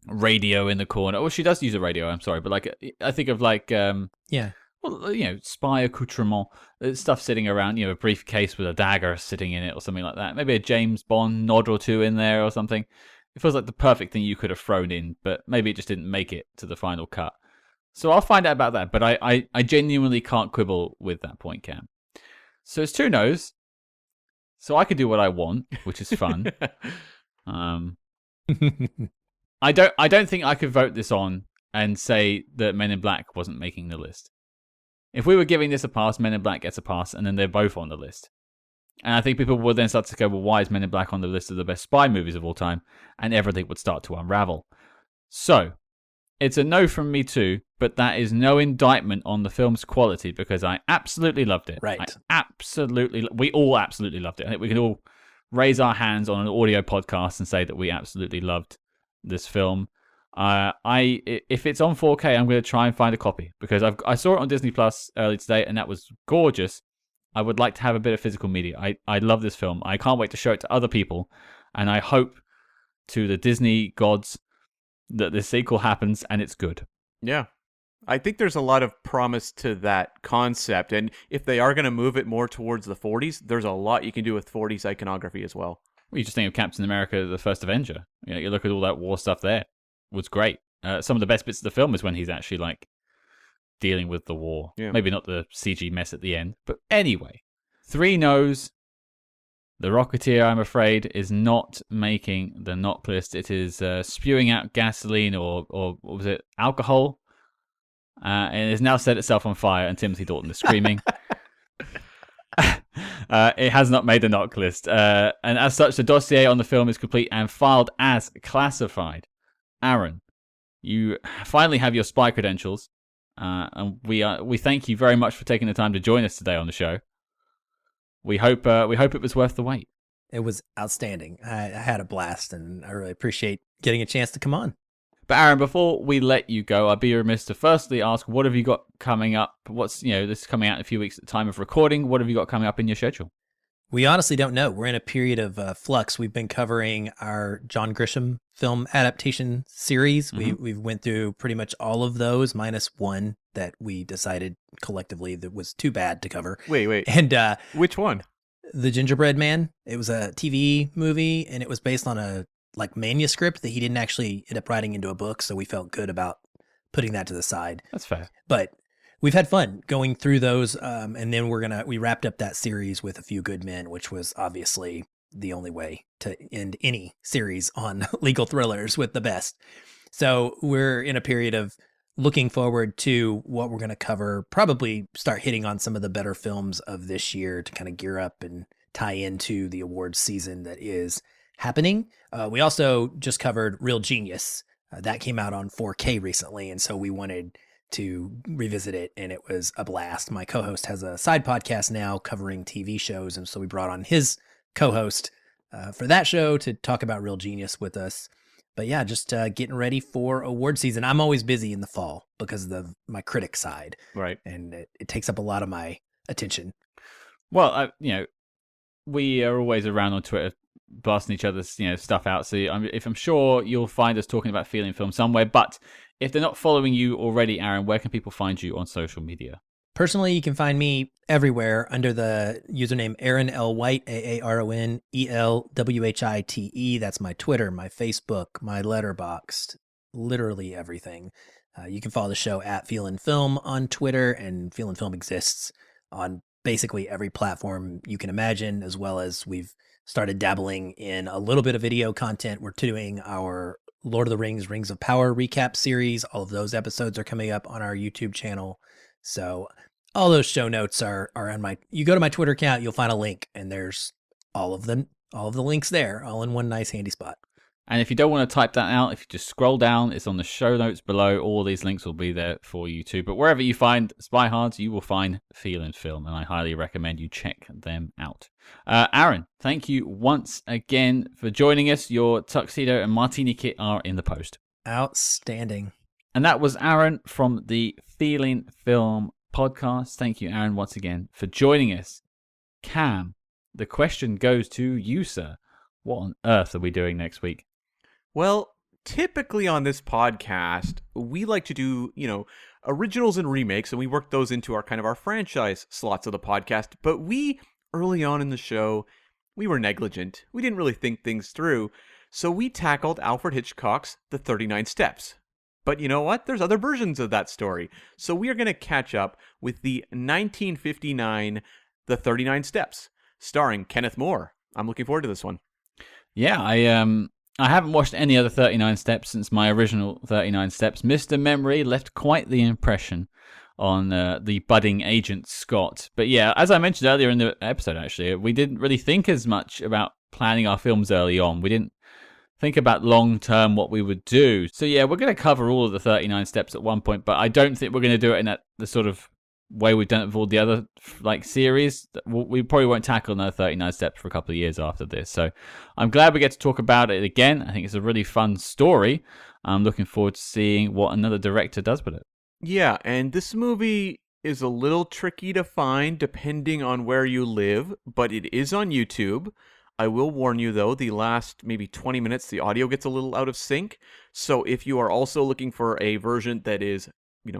radio in the corner. Oh, she does use a radio, I'm sorry. But like, I think of like, Yeah. well, spy accoutrement, stuff sitting around, a briefcase with a dagger sitting in it or something like that. Maybe a James Bond nod or two in there or something. It feels like the perfect thing you could have thrown in, but maybe it just didn't make it to the final cut. So I'll find out about that, but I genuinely can't quibble with that point, Cam. So it's 2 no's. So I can do what I want, which is fun. I don't think I could vote this on and say that Men in Black wasn't making the list. If we were giving this a pass, Men in Black gets a pass, and then they're both on the list. And I think people would then start to go, well, why is Men in Black on the list of the best spy movies of all time? And everything would start to unravel. So, it's a no from me too, but that is no indictment on the film's quality because I absolutely loved it. Right. We all absolutely loved it. I think we can all raise our hands on an audio podcast and say that we absolutely loved this film. If it's on 4K, I'm going to try and find a copy because I saw it on Disney Plus early today and that was gorgeous. I would like to have a bit of physical media. I love this film. I can't wait to show it to other people, and I hope to the Disney gods that the sequel happens and it's good. Yeah. I think there's a lot of promise to that concept, and if they are going to move it more towards the 40s, there's a lot you can do with 40s iconography as well. Well, you just think of Captain America, the First Avenger. You look at all that war stuff there. It was great. Some of the best bits of the film is when he's actually like dealing with the war. Yeah. Maybe not the CG mess at the end, but anyway. 3 no's. The Rocketeer, I'm afraid, is not making the knock list. It is spewing out gasoline or what was it, alcohol? And it has now set itself on fire, and Timothy Dalton is screaming. It has not made the knock list. And as such, the dossier on the film is complete and filed as classified. Aaron, you finally have your spy credentials. And we thank you very much for taking the time to join us today on the show. We hope it was worth the wait. It was outstanding. I had a blast, and I really appreciate getting a chance to come on. But Aaron, before we let you go, I'd be remiss to firstly ask, what have you got coming up? What's this is coming out in a few weeks at the time of recording. What have you got coming up in your schedule? We honestly don't know. We're in a period of flux. We've been covering our John Grisham film adaptation series. Mm-hmm. We've went through pretty much all of those, minus one that we decided collectively that was too bad to cover. Wait. And Which one? The Gingerbread Man. It was a TV movie, and it was based on a manuscript that he didn't actually end up writing into a book. So we felt good about putting that to the side. That's fair. But we've had fun going through those, and then we wrapped up that series with A Few Good Men, which was obviously the only way to end any series on legal thrillers with the best. So we're in a period of looking forward to what we're going to cover. Probably start hitting on some of the better films of this year to kind of gear up and tie into the awards season that is happening. We also just covered Real Genius. That came out on 4K recently, and so we wanted to revisit it, and it was a blast. My co-host has a side podcast now covering TV shows, and so we brought on his co-host for that show to talk about Real Genius with us. But yeah, just getting ready for award season. I'm always busy in the fall because of my critic side, Right. and it takes up a lot of my attention. Well, we are always around on Twitter blasting each other's stuff out. So I'm sure you'll find us talking about Feelin Film somewhere. But if they're not following you already, Aaron, where can people find you on social media? Personally, you can find me everywhere under the username Aaron L. White, AARON ELWHITE. That's my Twitter, my Facebook, my Letterboxd, literally everything. You can follow the show at Feelin Film on Twitter, and Feelin Film exists on basically every platform you can imagine, as well as we've started dabbling in a little bit of video content. We're doing our Lord of the Rings, Rings of Power recap series. All of those episodes are coming up on our YouTube channel. So all those show notes are on you go to my Twitter account, you'll find a link, and there's all of the links there, all in one nice handy spot. And if you don't want to type that out, if you just scroll down, it's on the show notes below. All these links will be there for you too. But wherever you find Spy Hards, you will find Feelin Film, and I highly recommend you check them out. Aaron, thank you once again for joining us. Your tuxedo and martini kit are in the post. Outstanding. And that was Aaron from the Feelin Film podcast. Thank you, Aaron, once again for joining us. Cam, the question goes to you, sir. What on earth are we doing next week? Well, typically on this podcast, we like to do, originals and remakes, and we work those into our kind of our franchise slots of the podcast. But we, early on in the show, we were negligent. We didn't really think things through. So we tackled Alfred Hitchcock's The 39 Steps. But you know what? There's other versions of that story. So we are going to catch up with the 1959 The 39 Steps, starring Kenneth More. I'm looking forward to this one. Yeah, I haven't watched any other 39 Steps since my original 39 Steps. Mr. Memory left quite the impression on the budding agent Scott. But yeah, as I mentioned earlier in the episode, actually, we didn't really think as much about planning our films early on. We didn't think about long-term what we would do. So yeah, we're going to cover all of the 39 Steps at one point, but I don't think we're going to do it in the sort of way we've done it with all the other series. We probably won't tackle another 39 Steps for a couple of years after this. So I'm glad we get to talk about it again. I think it's a really fun story. I'm looking forward to seeing what another director does with it. Yeah, and this movie is a little tricky to find depending on where you live, but it is on YouTube. I will warn you, though, the last maybe 20 minutes, the audio gets a little out of sync. So if you are also looking for a version that is,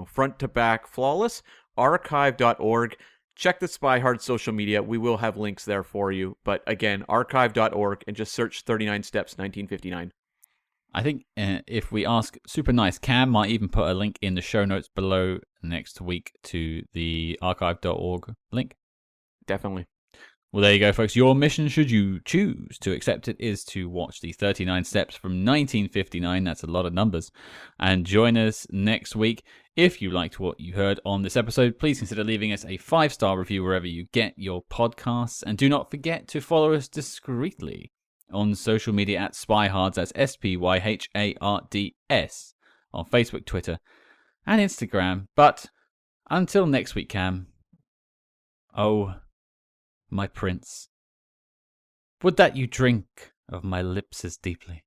front to back flawless, archive.org. Check the Spy Hard social media. We will have links there for you. But again, archive.org, and just search 39 Steps 1959. I think if we ask Super Nice, Cam might even put a link in the show notes below next week to the archive.org link. Definitely. Well, there you go, folks. Your mission, should you choose to accept it, is to watch the 39 Steps from 1959. That's a lot of numbers. And join us next week. If you liked what you heard on this episode, please consider leaving us a 5-star review wherever you get your podcasts. And do not forget to follow us discreetly on social media at SpyHards. That's SPYHARDS on Facebook, Twitter, and Instagram. But until next week, Cam. Oh, my prince, would that you drink of my lips as deeply.